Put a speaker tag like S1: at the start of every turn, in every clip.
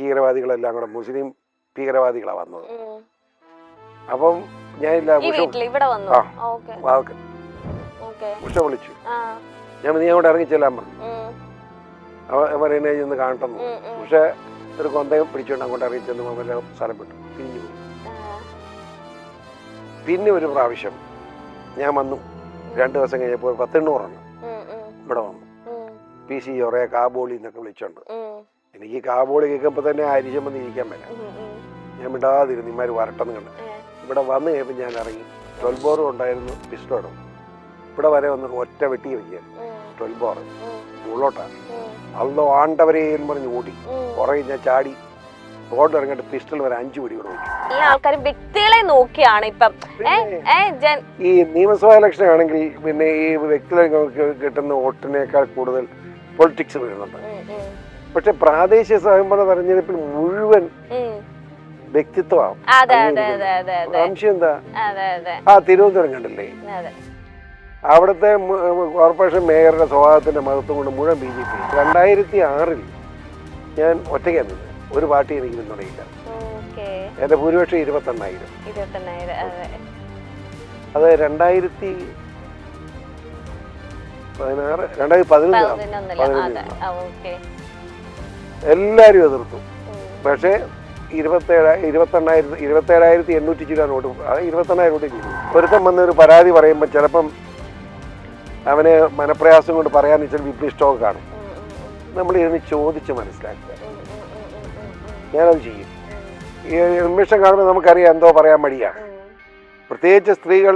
S1: ഭീകരവാദികളെല്ലാം കൂടെ മുസ്ലിം ഭീകരവാദികളാണ് വന്നത്. അപ്പം ഞാനില്ല ഉഷ വിളിച്ചു. ഞാൻ നീ അങ്ങോട്ട് ഇറങ്ങിച്ചെല്ലാൻ പറഞ്ഞു. അവൻ എന്നെ ചെന്ന് കാണട്ടെന്ന്. പക്ഷെ ഒരു കൊന്തയും പിടിച്ചോണ്ട് അങ്ങോട്ട് ഇറങ്ങിച്ചെന്ന് അവരുടെ സ്ഥലം വിട്ടു തിരിഞ്ഞു പോയി. പിന്നെ ഒരു പ്രാവശ്യം ഞാൻ വന്നു. 2 ദിവസം കഴിഞ്ഞപ്പോൾ 10-800 ഇവിടെ വന്നു. PC ഒറേ കാബോളി എന്നൊക്കെ വിളിച്ചോണ്ട്. എനിക്ക് കാബോളി കേൾക്കുമ്പോൾ തന്നെ അരിശം വന്ന് ഇരിക്കാൻ പറ്റില്ല. ഞാൻ വിടാതിരുന്നു ഇമാര് വരട്ടെന്ന് കണ്ട്. ഇവിടെ വന്ന് കഴിയുമ്പോൾ ഞാൻ ഇറങ്ങി. 12 ബോറും ഉണ്ടായിരുന്നു, പിസ്റ്റോളും. ഇവിടെ വരെ വന്ന് ഒറ്റ വെട്ടി വയ്ക്കുക. 12 ബോർ ഉള്ളോട്ടാണ്. അല്ലോ ആണ്ടവരെ എന്ന് പറഞ്ഞ് ഓടി. പുറകെ ഞാൻ ചാടി റോഡ് ഇറങ്ങിയിട്ട് പിസ്റ്റൾ വരെ 5 വെടി കൊടുത്തു.
S2: വ്യക്തികളെ നോക്കിയാണ് ഇപ്പം
S1: ഈ നിയമസഭാ ഇലക്ഷൻ ആണെങ്കിൽ പിന്നെ ഈ വ്യക്തികളെ കിട്ടുന്ന വോട്ടിനേക്കാൾ കൂടുതൽ പൊളിറ്റിക്സ് വരുന്നുണ്ട്. പക്ഷെ പ്രാദേശിക സ്വയംഭരണ തെരഞ്ഞെടുപ്പിൽ മുഴുവൻ വ്യക്തിത്വമാണ്. സംശയം എന്താ? തിരുവനന്തപുരം കണ്ടില്ലേ, അവിടുത്തെ കോർപ്പറേഷൻ മേയറുടെ സ്വഭാവത്തിന്റെ മഹത്വം കൊണ്ട് മുഴുവൻ BJP. 2006 ഞാൻ ഒറ്റയ്ക്കാണ് നിന്നത്. ഒരു പാർട്ടി എനിക്ക് പിന്തുണയില്ല. എന്റെ ഭൂരിപക്ഷം 28,000. അത് 2011 എല്ലാരും എതിർത്തു. പക്ഷേ 27,800 ചില നോട്ട്, അത് 28,000 വോട്ട് ചെയ്തു. ഒരുത്തം വന്ന് ഒരു പരാതി പറയുമ്പോൾ ചിലപ്പം അവന് മനപ്രയാസം കൊണ്ട് പറയാൻ ഇച്ചിരി വിപ്ലിഷ്ടമൊക്കെ കാണും. നമ്മൾ ഇതിന് ചോദിച്ച് മനസ്സിലാക്കുക. ഞാനത് ചെയ്യും. ഈ നിമിഷം കാണുമ്പോൾ നമുക്കറിയാം എന്തോ പറയാൻ മടിയാണ്. പ്രത്യേകിച്ച് സ്ത്രീകൾ.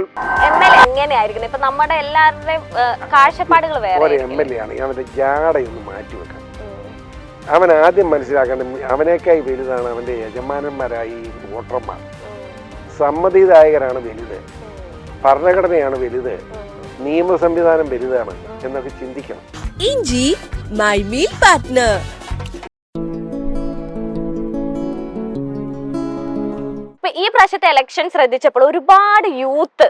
S1: ഒരു MLA ആണെങ്കിൽ അവന്റെ ജാടയൊന്ന് മാറ്റിവെക്കണം. അവൻ ആദ്യം മനസ്സിലാക്കേണ്ടത് അവനേക്കായി വലുതാണ് അവന്റെ യജമാനന്മാരായി വോട്ടർമാർ. സമ്മതിദായകരാണ് വലുത്, ഭരണഘടനയാണ് വലുത്, നിയമ സംവിധാനം വലുതാണ് എന്നൊക്കെ ചിന്തിക്കണം. ഇഞ്ചി മൈ മീൽ പാർട്ട്ണർ.
S2: ഈ പ്രാവശ്യത്തെ ഇലക്ഷൻ ശ്രദ്ധിച്ചപ്പോൾ ഒരുപാട് യൂത്ത്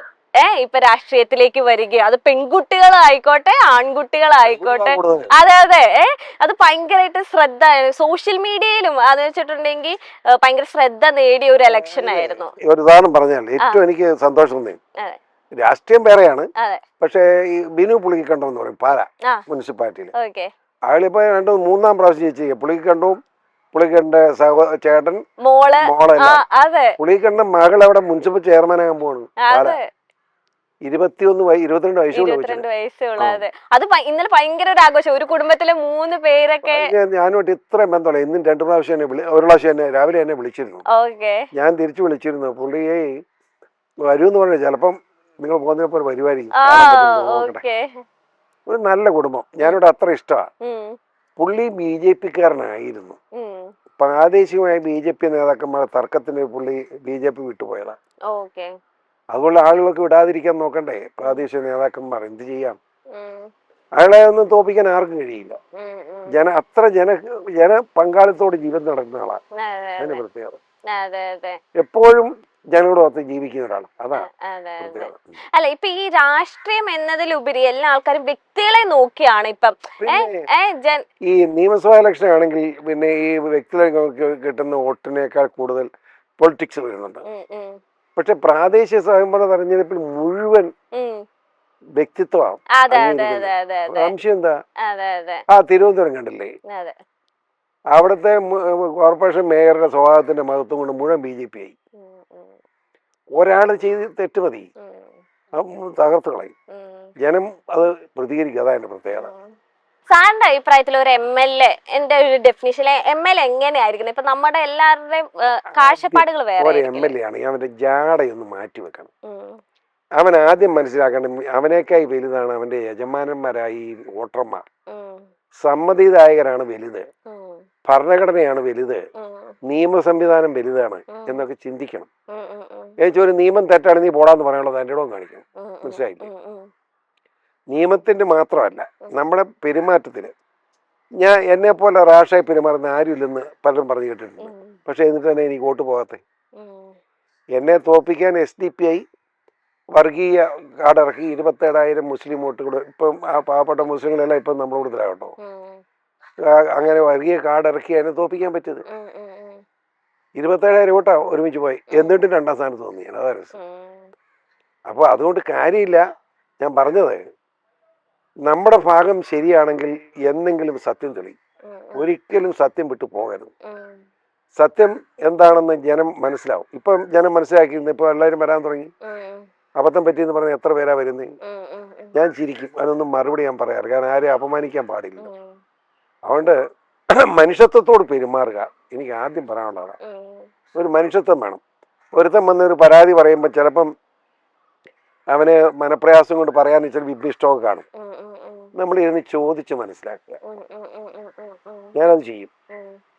S2: ഇപ്പൊ രാഷ്ട്രീയത്തിലേക്ക് വരികയോ, അത് പെൺകുട്ടികളായിക്കോട്ടെ ആൺകുട്ടികളായിക്കോട്ടെ. അതെ അത് ഭയങ്കരമായിട്ട് ശ്രദ്ധ സോഷ്യൽ മീഡിയയിലും അത് വെച്ചിട്ടുണ്ടെങ്കിൽ ഭയങ്കര ശ്രദ്ധ നേടിയ ഒരു ഇലക്ഷൻ ആയിരുന്നു.
S1: ഒരു ഉദാഹരണം പറഞ്ഞാൽ ഏറ്റവും എനിക്ക് സന്തോഷം തോന്നി. രാഷ്ട്രീയം വേറെയാണ്, പക്ഷേ ഈ ബിനു പുളിക്കണ്ടം പറയും പാല മുനിസിപ്പാലിറ്റിയിൽ. അയാളിപ്പോ 2-3 പ്രാവശ്യം ജയിച്ചു. പുളിക്കണ്ട ചേട്ടൻ മോളല്ല, പുളിക്കണ്ട മകൾ അവിടെ മുനിസിപ്പൽ ചെയർമാനാകാൻ പോവാണ്. 22 വയസ്സുള്ള.
S2: അത് ഇന്നലെ ഭയങ്കര ഒരു ആഘോഷം. ഒരു കുടുംബത്തിലെ 3 പേരൊക്കെ.
S1: ഞാനോട്ട് ഇത്രയും ബന്ധമുള്ള ഇന്നും 2 പ്രാവശ്യം ഒരു പ്രാവശ്യം എന്നെ രാവിലെ എന്നെ വിളിച്ചിരുന്നു. ഞാൻ തിരിച്ചു വിളിച്ചിരുന്നു. പുള്ളിയെ വരൂന്ന് പറഞ്ഞു. ചിലപ്പം നിങ്ങൾ പോകുന്നപ്പോൾ വരുമായിരിക്കും. ഒരു നല്ല കുടുംബം. ഞാനിവിടെ അത്ര ഇഷ്ടമാണ്. പുള്ളി BJP-കാരനായിരുന്നു. പ്രാദേശികമായ BJP നേതാക്കന്മാരുടെ തർക്കത്തിന് പുള്ളി BJP വിട്ടുപോയതാണ്. അതുകൊണ്ട് ആളുകൾക്ക് വിടാതിരിക്കാൻ നോക്കണ്ടേ പ്രാദേശിക നേതാക്കന്മാർ? എന്ത് ചെയ്യാം? അയാളെ ഒന്നും തോപ്പിക്കാൻ ആർക്കും കഴിയില്ല. അത്ര ജന പങ്കാളിത്തോട് ജീവിതം നടക്കുന്ന ആളാണ്. അതിന്റെ പ്രത്യേകത എപ്പോഴും ജനങ്ങളോടൊത്ത് ജീവിക്കുന്ന ഒരാൾ. അതാണ്.
S2: അല്ല, ഇപ്പൊ ഈ രാഷ്ട്രീയം എന്നതിലുപരി എല്ലാ ആൾക്കാരും വ്യക്തികളെ നോക്കിയാണ് ഇപ്പം.
S1: ഈ നിയമസഭാ ഇലക്ഷൻ ആണെങ്കിൽ പിന്നെ ഈ വ്യക്തികളെ കിട്ടുന്ന വോട്ടിനേക്കാൾ കൂടുതൽ പൊളിറ്റിക്സ് വരുന്നുണ്ട്. പക്ഷെ പ്രാദേശിക സ്വയംഭരണ തെരഞ്ഞെടുപ്പിൽ മുഴുവൻ വ്യക്തിത്വമാണ്. സംശയം എന്താ? തിരുവനന്തപുരം കണ്ടില്ലേ, അവിടുത്തെ കോർപ്പറേഷൻ മേയറുടെ സ്വഭാവത്തിന്റെ മഹത്വം കൊണ്ട് മുഴുവൻ BJP ആയി. ഒരാൾ ചെയ്ത് തെറ്റ് മതി, തകർത്ത് കളയും. ജനം അത് പ്രതികരിക്കും. അതാ എന്റെ പ്രത്യേകത.
S2: സാറിന്റെ അഭിപ്രായത്തിൽ ഒരു MLA, എന്റെ ഒരു ഡെഫിനിഷൻ, MLA എങ്ങനെയായിരിക്കണം? ഇപ്പൊ നമ്മുടെ എല്ലാവരുടെയും കാഴ്ചപ്പാടുകൾ വേറെ.
S1: ഒരു MLA ആണെങ്കിൽ അവന്റെ ജാടയൊന്ന് മാറ്റിവെക്കണം. അവൻ ആദ്യം മനസ്സിലാക്കേണ്ടത് അവനേക്കായി വലുതാണ് അവന്റെ യജമാനന്മാരായി വോട്ടർമാർ. സമ്മതിദായകരാണ് വലുത്, ഭരണഘടനയാണ് വലുത്, നിയമ സംവിധാനം വലുതാണ് എന്നൊക്കെ ചിന്തിക്കണം. ഒരു നിയമം തെറ്റാണ് നീ പോടാന്ന് പറയാനുള്ളത് എൻ്റെ ഇടവും കാണിക്കണം. മനസ്സിലായില്ലേ? നിയമത്തിന്റെ മാത്രമല്ല, നമ്മുടെ പെരുമാറ്റത്തിന് എന്നെ പോലെ റാഷായി പെരുമാറുന്ന ആരുമില്ലെന്ന് പലരും പറഞ്ഞു കേട്ടിട്ടുണ്ട്. പക്ഷെ എന്നിട്ട് തന്നെ എനിക്ക് വോട്ട് പോകാത്തെ. എന്നെ തോപ്പിക്കാൻ SDPI വർഗീയ കാർഡിറക്കി 27,000 മുസ്ലിം വോട്ടുകൾ. ഇപ്പം ആ പാവപ്പെട്ട മുസ്ലിങ്ങളെല്ലാം ഇപ്പം നമ്മുടെ കൂടുതലാകട്ടോ. അങ്ങനെ വർഗീയ കാർഡിറക്കി അതിനെ തോപ്പിക്കാൻ പറ്റിയത്. 27,000 കൂട്ടാ ഒരുമിച്ച് പോയി, എന്നിട്ടും 2ാം സ്ഥാനത്ത് തോന്നി. അതാ രസം. അപ്പോൾ അതുകൊണ്ട് കാര്യമില്ല. ഞാൻ പറഞ്ഞത്, നമ്മുടെ ഭാഗം ശരിയാണെങ്കിൽ എന്നെങ്കിലും സത്യം തെളിയും. ഒരിക്കലും സത്യം വിട്ടു പോകരുത്. സത്യം എന്താണെന്ന് ജനം മനസ്സിലാവും. ഇപ്പം ജനം മനസ്സിലാക്കിയിരുന്നു. ഇപ്പൊ എല്ലാവരും വരാൻ തുടങ്ങി. അബദ്ധം പറ്റിയെന്ന് പറഞ്ഞാൽ എത്ര പേരാ വരുന്നത്? ഞാൻ ചിരിക്കും. അതൊന്നും മറുപടി ഞാൻ പറയാറ്. കാരണം ആരെയും അപമാനിക്കാൻ പാടില്ല. അതുകൊണ്ട് മനുഷ്യത്വത്തോട് പെരുമാറുക. എനിക്ക് ആദ്യം പറയാനുള്ളതാണ്. ഒരു മനുഷ്യത്വം വേണം. ഒരുത്തൻ വന്നൊരു പരാതി പറയുമ്പോൾ ചിലപ്പം അവന് മനപ്രയാസം കൊണ്ട് പറയാൻ ചില വിഭ്മിഷ്ടമൊക്കെ കാണും. നമ്മൾ ഇരുന്ന് ചോദിച്ച് മനസ്സിലാക്കുക. ഞാനത് ചെയ്യും.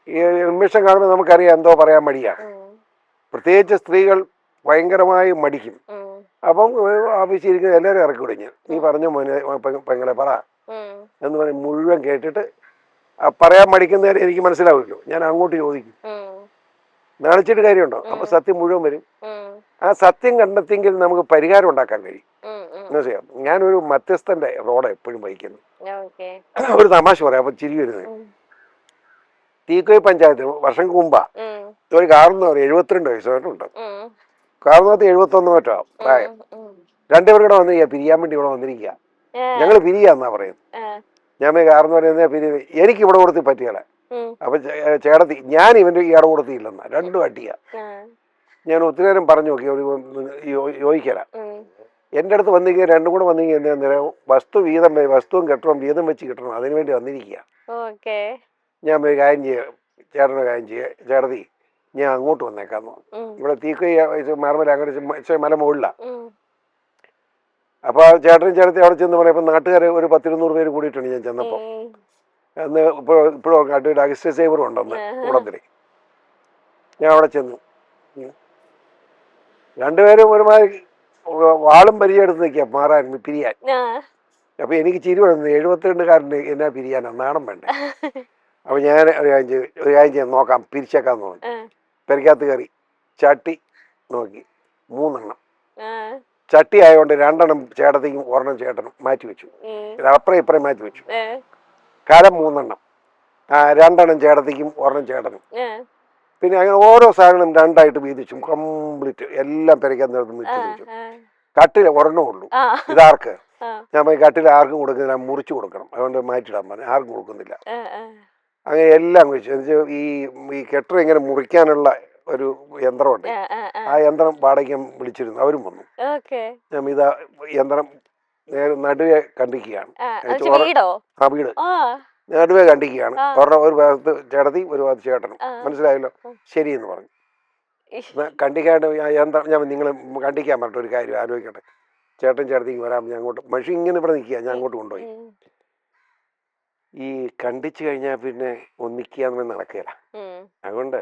S1: ഈ നിമിഷം കാണുമ്പോൾ നമുക്കറിയാം എന്തോ പറയാൻ മടിയാണ്. പ്രത്യേകിച്ച് സ്ത്രീകൾ ഭയങ്കരമായി മടിക്കും. അപ്പം ആവശ്യമിരിക്കുന്ന എല്ലാവരും ഇറക്കി വിടും. നീ പറഞ്ഞു മോനെ പെങ്ങളെ പറ എന്ന് പറഞ്ഞ് മുഴുവൻ കേട്ടിട്ട് പറയാൻ മടിക്കുന്നവരെ എനിക്ക് മനസ്സിലാവുമല്ലോ, ഞാൻ അങ്ങോട്ട് ചോദിക്കും. നാണിച്ചിട്ട് കാര്യമുണ്ടോ? അപ്പൊ സത്യം മുഴുവൻ വരും. ആ സത്യം കണ്ടെത്തിയെങ്കിൽ നമുക്ക് പരിഹാരം ഉണ്ടാക്കാൻ കഴിയും. മനസ്സിലായോ? ഞാനൊരു മധ്യസ്ഥന്റെ റോഡ് എപ്പോഴും വഹിക്കുന്നു. ഒരു തമാശ പറയാം, അപ്പൊ ചിരി വരുന്നത്. തീക്കോയി പഞ്ചായത്തിൽ വർഷം മുമ്പാ ഒരു കാർന്നവർ 72 വയസ്സായിട്ടുണ്ട്. കാർന്നവർക്ക് 71 മറ്റോ പ്രായം. രണ്ടുപേരും കൂടെ വന്നിരിക്കുക, പിരിയാൻ വേണ്ടി ഇവിടെ വന്നിരിക്കുക. ഞങ്ങൾ പിരിയാന്നാ പറയുന്നത്. ഞാൻ കാർന്ന് പറയുന്നത് പിരി, എനിക്ക് ഇവിടെ കൊടുത്ത് പറ്റിയല്ല. അപ്പൊ ചേട്ടത്തി, ഞാൻ ഇവന്റെ ഇയാടെ കൊടുത്തില്ലെന്ന, രണ്ടും അടിയ. ഞാൻ ഒത്തിരി നേരം പറഞ്ഞു നോക്കി, ഒരു യോജിക്കല. എൻ്റെ അടുത്ത് വന്നിരിക്കുക, രണ്ടും കൂടെ വന്നിരിക്കുക. എന്താ വസ്തുവും കെട്ടണം, വീതം വെച്ച് കിട്ടണം, അതിനു വേണ്ടി വന്നിരിക്കുക. ഞാൻ ഒരു കാര്യം ചെയ്യാം, ചേട്ടൻ്റെ കാര്യം ചെയ്യുക, ചേട്ടത്തി ഞാൻ അങ്ങോട്ട് വന്നേക്കാന്ന് പറഞ്ഞു. ഇവിടെ തീക്കൈ മാർമല അങ്ങനെ മല മുകളിലാണ്. അപ്പൊ ചേട്ടനും ചേട്ടത്തി അവിടെ ചെന്ന് പറഞ്ഞപ്പോ നാട്ടുകാരെ ഒരു 10-200 പേര് കൂടിയിട്ടുണ്ട്. ഞാൻ ചെന്നപ്പോ അന്ന് ഇപ്പോഴും കാട്ടിയിട്ട് അഗസ്റ്റ സേവറും ഉണ്ടെന്ന് കൂടത്തില്. ഞാൻ അവിടെ ചെന്നു. രണ്ടുപേരും ഒരുമാതിരി വാളും പരിചയെടുത്ത് നിൽക്കുക മാറാൻ പിരിയാൻ. അപ്പൊ എനിക്ക് ചിരി വന്നു. 72-കാരന് എന്നാ പിരിയാനാ, നാണം വേണ്ടേ? അപ്പൊ ഞാൻ ഒരു കാര്യം ചെയ്യാൻ നോക്കാം, പിരിച്ചേക്കാന്ന് തോന്നി. പെരക്കകത്ത് കയറി ചട്ടി നോക്കി, 3 എണ്ണം. ചട്ടി ആയതുകൊണ്ട് 2 എണ്ണം ചേട്ടത്തിക്കും 1 എണ്ണം ചേട്ടനും മാറ്റി വെച്ചു. അപ്പുറം ഇപ്പുറം മാറ്റി വെച്ചു. കലം 3 എണ്ണം, 2 എണ്ണം ചേട്ടത്തിക്കും 1 എണ്ണം ചേട്ടനും. പിന്നെ അങ്ങനെ ഓരോ സാധനങ്ങളും 2ആയിട്ട് വീതിച്ചു. കംപ്ലീറ്റ് എല്ലാം പെരയ്ക്കാൻ വെച്ചു. കട്ടിൽ 1 എണ്ണം ഉള്ളൂ. ഇതാർക്ക്? ഞാൻ പോയി കട്ടിൽ ആർക്കും കൊടുക്കുന്നില്ല, മുറിച്ചു കൊടുക്കണം. അതുകൊണ്ട് മാറ്റിയിടാൻ പറഞ്ഞു. ആർക്കും കൊടുക്കുന്നില്ല. അങ്ങനെ എല്ലാം വെച്ചു. ഈ കെട്ടർ ഇങ്ങനെ മുറിക്കാനുള്ള ഒരു യന്ത്രമുണ്ട്. ആ യന്ത്രം വാടകയ്ക്ക് വിളിച്ചിരുന്നു. അവരും വന്നു. ഞാൻ ഇതാ യന്ത്രം നേരെ നടുവെ കണ്ടിക്കുകയാണ്. ആ വീട് നടുവെ കണ്ടിക്കുകയാണ്. ഒരു ഭാഗത്ത് ചേട്ടത്തി, ഒരു ഭാഗത്ത് ചേട്ടനും. മനസ്സിലായല്ലോ? ശരിയെന്ന് പറഞ്ഞു. കണ്ടിക്കാണ്ട് യന്ത്രം ഞാൻ നിങ്ങൾ കണ്ടിക്കാൻ പറഞ്ഞിട്ട് ഒരു കാര്യം ആലോചിക്കട്ടെ. ചേട്ടൻ ചേട്ടത്തിക്ക് വരാം, ഞാൻ അങ്ങോട്ട് മഷി ഇങ്ങനെ ഇവിടെ നിൽക്കുക, ഞാൻ അങ്ങോട്ട് കൊണ്ടുപോയി. ഈ കണ്ടിച്ചു കഴിഞ്ഞാൽ പിന്നെ ഒന്നിക്കാന്ന് നടക്കില്ല. അതുകൊണ്ട്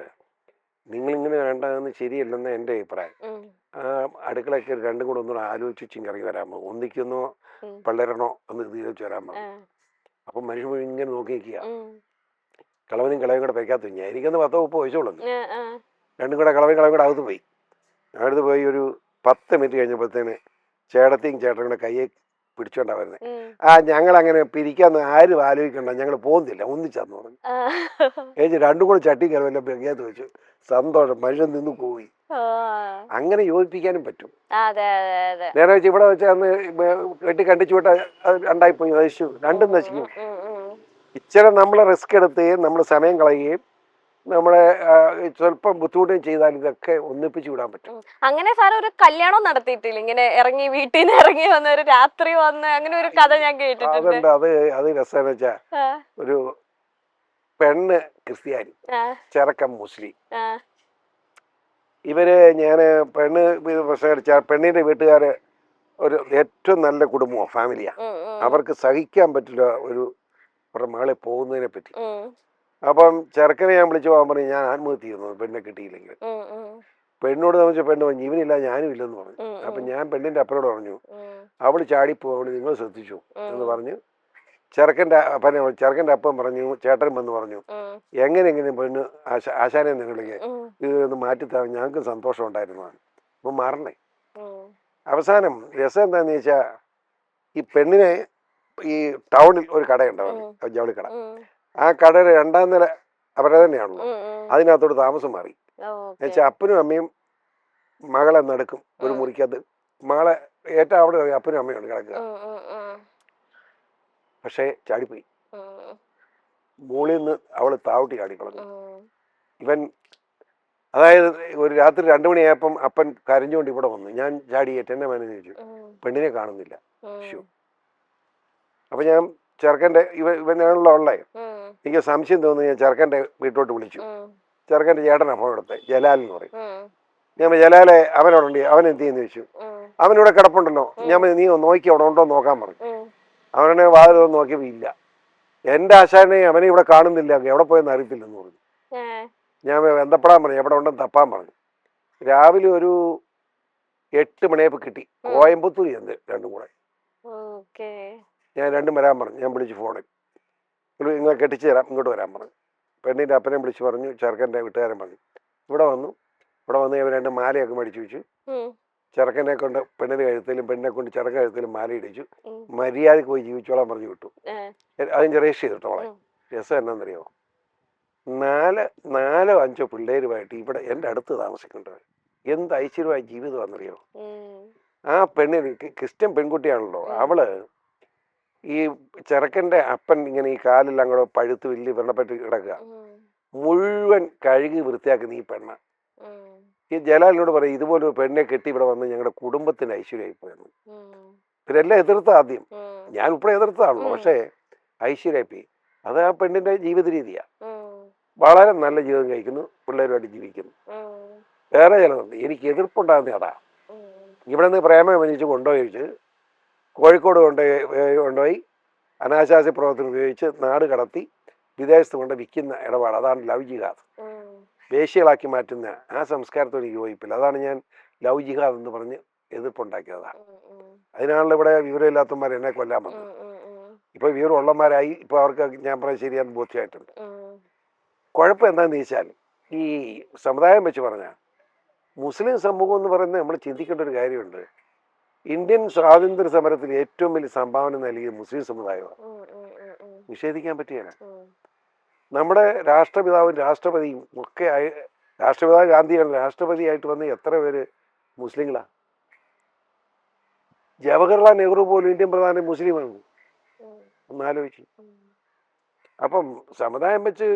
S1: നിങ്ങളിങ്ങനെ വേണ്ടതെന്ന് ശരിയല്ലെന്ന് എൻ്റെ അഭിപ്രായം. ആ അടുക്കളയൊക്കെ രണ്ടും കൂടെ ഒന്നുകൂടെ ആലോചിച്ച് ചിങ്ങറിഞ്ഞ് വരാമോ, ഒന്നിക്കുന്നോ പള്ളരണോ എന്ന് തീരുമാനിച്ച് വരാമോ. അപ്പം മനുഷ്യൻ ഇങ്ങനെ നോക്കി നിൽക്കുക. കളവനും കളവും കൂടെ പെയ്ക്കാത്ത ഞാൻ എനിക്കൊന്ന് 10-30 വയസ്സുള്ളൂ. രണ്ടും കൂടെ കളവും കൂടെ അകത്ത് പോയി. അടുത്ത് പോയി ഒരു 10 മിനിറ്റ് കഴിഞ്ഞപ്പോഴത്തേന് ചേട്ടത്തിയും ചേട്ടനും കൂടെ കയ്യെ പിടിച്ചോണ്ടാ വരുന്നത്. ഞങ്ങൾ അങ്ങനെ പിരിക്കാന്ന് ആരും ആലോചിക്കണ്ട, ഞങ്ങൾ പോകുന്നില്ല, ഒന്നിച്ചാന്ന് പറഞ്ഞു. ഏച്ചി രണ്ടും കൂടെ ചട്ടി കയറുമല്ലോ പെയ്യാത്ത് വെച്ചു. സന്തോഷം, മനുഷ്യൻ നിന്ന് പോയി. അങ്ങനെ യോജിപ്പിക്കാനും പറ്റും. നേരെ വെച്ച് ഇവിടെ വെച്ച് അന്ന് കെട്ടി കണ്ടിച്ചു വിട്ട 2ആയി പോയി, നശിച്ചു. രണ്ടും നശിക്കും. ഇച്ചിരി നമ്മൾ റിസ്ക് എടുക്കുകയും നമ്മൾ സമയം കളയുകയും നമ്മളെ സ്വല്പം ബുദ്ധിമുട്ടും ചെയ്താൽ ഇതൊക്കെ ഒന്നിപ്പിച്ചു വിടാൻ പറ്റും.
S2: അങ്ങനെ സാർ ഒരു കല്യാണം നടത്തിയിട്ടില്ല? ഇങ്ങനെ ഇറങ്ങി വീട്ടിൽ നിന്ന് ഇറങ്ങി വന്ന ഒരു രാത്രി വന്ന് അങ്ങനെ ഒരു കഥ ഞാൻ കേട്ടിട്ടുണ്ട്.
S1: അത് രസം വെച്ചാ, ഒരു പെണ്ണ് ക്രിസ്ത്യാനി, ചെറുക്കൻ മുസ്ലിം. ഇവര് ഞാന് പെണ്ണിന്റെ വീട്ടുകാര് ഒരു ഏറ്റവും നല്ല കുടുംബമോ ഫാമിലിയാ. അവർക്ക് സഹിക്കാൻ പറ്റില്ല ഒരു മകളെ പോകുന്നതിനെ പറ്റി. അപ്പം ചെറുക്കനെ ഞാൻ വിളിച്ചു പോകാൻ പറഞ്ഞു, ഞാൻ ആത്മഹത്യ ചെയ്യുന്നു പെണ്ണെ കിട്ടിയില്ലെങ്കിൽ. പെണ്ണോട് ചോദിച്ച പെണ്ണ് പറഞ്ഞു, ഇവനില്ല ഞാനും ഇല്ലെന്ന് പറഞ്ഞു. അപ്പൊ ഞാൻ പെണ്ണിന്റെ അപ്പനോട് പറഞ്ഞു, അവള് ചാടിപ്പോവള്, നിങ്ങൾ ശ്രദ്ധിച്ചു എന്ന് പറഞ്ഞു. ചെറുക്കൻ്റെ അപ്പം പറഞ്ഞു, ചേട്ടൻ വന്ന് പറഞ്ഞു, എങ്ങനെ പെണ്ണ് ആശാനെ നിങ്ങളിലേക്ക് ഇതൊന്ന് മാറ്റിത്താ, ഞങ്ങൾക്ക് സന്തോഷം ഉണ്ടായിരുന്നതാണ്. അപ്പൊ മാറണേ. അവസാനം രസം എന്താന്ന് വെച്ചാ, ഈ പെണ്ണിനെ ഈ ടൗണിൽ ഒരു കടയുണ്ടാവും, ജൗളി കട. ആ കടയുടെ 2ാം നില അവരെ തന്നെയാണല്ലോ. അതിനകത്തോട് താമസം മാറി. എന്നുവെച്ചാൽ അപ്പനും അമ്മയും മകളെ നടക്കും ഒരു മുറിക്കകത്ത്. മകളെ ഏറ്റവും അവിടെ അപ്പനും അമ്മയാണ് കിടക്കുക. പക്ഷേ ചാടിപ്പോയി. മുകളിൽ നിന്ന് അവള് താവട്ടി ചാടിക്കളഞ്ഞു. ഇവൻ അതായത് ഒരു രാത്രി 2 മണിയായപ്പം അപ്പൻ കരഞ്ഞുകൊണ്ട് ഇവിടെ വന്നു. ഞാൻ ചാടിയേറ്റ് എന്നെ മനസ്സിൽ ചോദിച്ചു, പെണ്ണിനെ കാണുന്നില്ല. അപ്പൊ ഞാൻ ചെറുക്കൻ്റെ ഇവനാണല്ലോ ഉള്ളേ, എനിക്ക് സംശയം തോന്നി. ഞാൻ ചെറുക്കൻ്റെ വീട്ടോട്ട് വിളിച്ചു. ചെറുക്കൻ്റെ ചേട്ടനാ ഫോൺ എടുത്തത്, ജലാൽ എന്ന് പറയും. ഞാൻ ജലാലെ അവനോടുണ്ട്, അവൻ എന്ത് ചെയ്യുന്നു ചോദിച്ചു. അവനിവിടെ കിടപ്പുണ്ടല്ലോ. ഞാൻ നീ നോക്കി അവിടെ ഉണ്ടോ നോക്കാൻ പറഞ്ഞു. അവനെ വാതിൽ നോക്കിയപ്പോൾ ഇല്ല. എൻ്റെ ആശാനെ അവനെ ഇവിടെ കാണുന്നില്ല, എവിടെ പോയെന്ന് അറിയത്തില്ലെന്ന് പറഞ്ഞു. ഞാൻ ബന്ധപ്പെടാൻ പറഞ്ഞു, എവിടെ ഉണ്ടെന്ന് തപ്പാൻ പറഞ്ഞു. രാവിലെ ഒരു 8 മണിയായപ്പോൾ കിട്ടി. കോയമ്പത്തൂർ എന്ത് രണ്ടും കൂടെ. ഞാൻ രണ്ടും വരാൻ പറഞ്ഞു. ഞാൻ വിളിച്ചു ഫോണിൽ, നിങ്ങളെ കെട്ടിച്ചു തരാം, ഇങ്ങോട്ട് വരാൻ പറഞ്ഞു. പെണ്ണിൻ്റെ അപ്പനെ വിളിച്ച് പറഞ്ഞു, ചെറുക്കൻ്റെ വീട്ടുകാരൻ പറഞ്ഞു. ഇവിടെ വന്നു ഇവർ 2 മാലയൊക്കെ മേടിച്ചു വെച്ചു. ചെറുക്കനെ കൊണ്ട് പെണ്ണിന് കഴുത്തിലും പെണ്ണിനെ കൊണ്ട് ചെറുക്കൻ കഴുത്തിലും മാല ഇടിച്ചു. മര്യാദക്ക് പോയി ജീവിച്ചോളാൻ പറഞ്ഞു വിട്ടു. അതിന് രജിസ്റ്റർ ചെയ്തിട്ടോളെ. രസം എന്നാന്നറിയോ, 4 5 പിള്ളേരുമായിട്ട് ഇവിടെ എൻ്റെ അടുത്ത് താമസിക്കേണ്ടത്. എന്ത് ഐശ്വര്യമായ ജീവിതമാണെന്നറിയോ. ആ പെണ്ണിന് ക്രിസ്ത്യൻ പെൺകുട്ടിയാണല്ലോ. അവള് ഈ ചെറുക്കൻ്റെ അപ്പൻ ഇങ്ങനെ ഈ കാലെല്ലാം കൂടെ പഴുത്ത് വലിയ വെള്ളപ്പെട്ട് കിടക്കുക. മുഴുവൻ കഴുകി വൃത്തിയാക്കുന്ന ഈ പെണ്ണ. ഈ ജലാലിനോട് പറയും, ഇതുപോലെ ഒരു പെണ്ണെ കെട്ടി ഇവിടെ വന്ന് ഞങ്ങളുടെ കുടുംബത്തിന് ഐശ്വര്യമായി പോയെന്ന്. പിന്നെ എല്ലാം എതിർത്ത ആദ്യം, ഞാൻ ഉൾപ്പെടെ എതിർത്തതാണല്ലോ. പക്ഷേ ഐശ്വര്യമായി പോയി. അത് ആ പെണ്ണിന്റെ ജീവിത രീതിയാ. വളരെ നല്ല ജീവിതം കഴിക്കുന്നു, പിള്ളേരുമായിട്ട് ജീവിക്കുന്നു. വേറെ ചിലതുണ്ട്, എനിക്ക് എതിർപ്പുണ്ടാകുന്ന അതാ. ഇവിടെ നിന്ന് പ്രേമം വനിച്ച് കൊണ്ടുപോയിച്ച് കോഴിക്കോട് കൊണ്ടുപോയി അനാശാസ്യ പ്രവർത്തനം ഉപയോഗിച്ച് നാട് കടത്തി വിദേശത്ത് കൊണ്ട് വിൽക്കുന്ന ഇടപാട്. അതാണ് ലവ് ജിഹാദ്. വേശ്യകളാക്കി മാറ്റുന്ന ആ സംസ്കാരത്തോട് എനിക്ക് യോജിപ്പില്ല. അതാണ് ഞാൻ ലവ് ജിഹാദ് എന്ന് പറഞ്ഞ് എതിർപ്പുണ്ടാക്കിയതാണ്. അതിനാണല്ലോ ഇവിടെ വിവരമില്ലാത്തവന്മാർ എന്നെ കൊല്ലാൻ വന്നത്. ഇപ്പൊ വിവരമുള്ളവന്മാരായി. ഇപ്പൊ അവർക്ക് ഞാൻ പറയാൻ ശരിയാന്ന് ബോധ്യമായിട്ടുണ്ട്. കുഴപ്പം എന്താണെന്ന് ചോദിച്ചാൽ, ഈ സമുദായം വെച്ച് പറഞ്ഞാൽ മുസ്ലിം സമൂഹം എന്ന് പറയുന്നത് നമ്മൾ ചിന്തിക്കേണ്ട ഒരു കാര്യമുണ്ട്. ഇന്ത്യൻ സ്വാതന്ത്ര്യ സമരത്തിൽ ഏറ്റവും വലിയ സംഭാവന നൽകിയത് മുസ്ലിം സമുദായമാണ്. നിഷേധിക്കാൻ പറ്റുകയില്ല. നമ്മുടെ രാഷ്ട്രപിതാവും രാഷ്ട്രപതിയും ഒക്കെ രാഷ്ട്രപിതാവ് ഗാന്ധിയാണ്. രാഷ്ട്രപതിയായിട്ട് വന്ന എത്ര പേര് മുസ്ലിങ്ങളാ. ജവഹർലാൽ നെഹ്റു പോലും ഇന്ത്യൻ പ്രധാനമന്ത്രി മുസ്ലിമാണ്. ഒന്നാലോചിച്ചു. അപ്പം സമുദായം വെച്ച്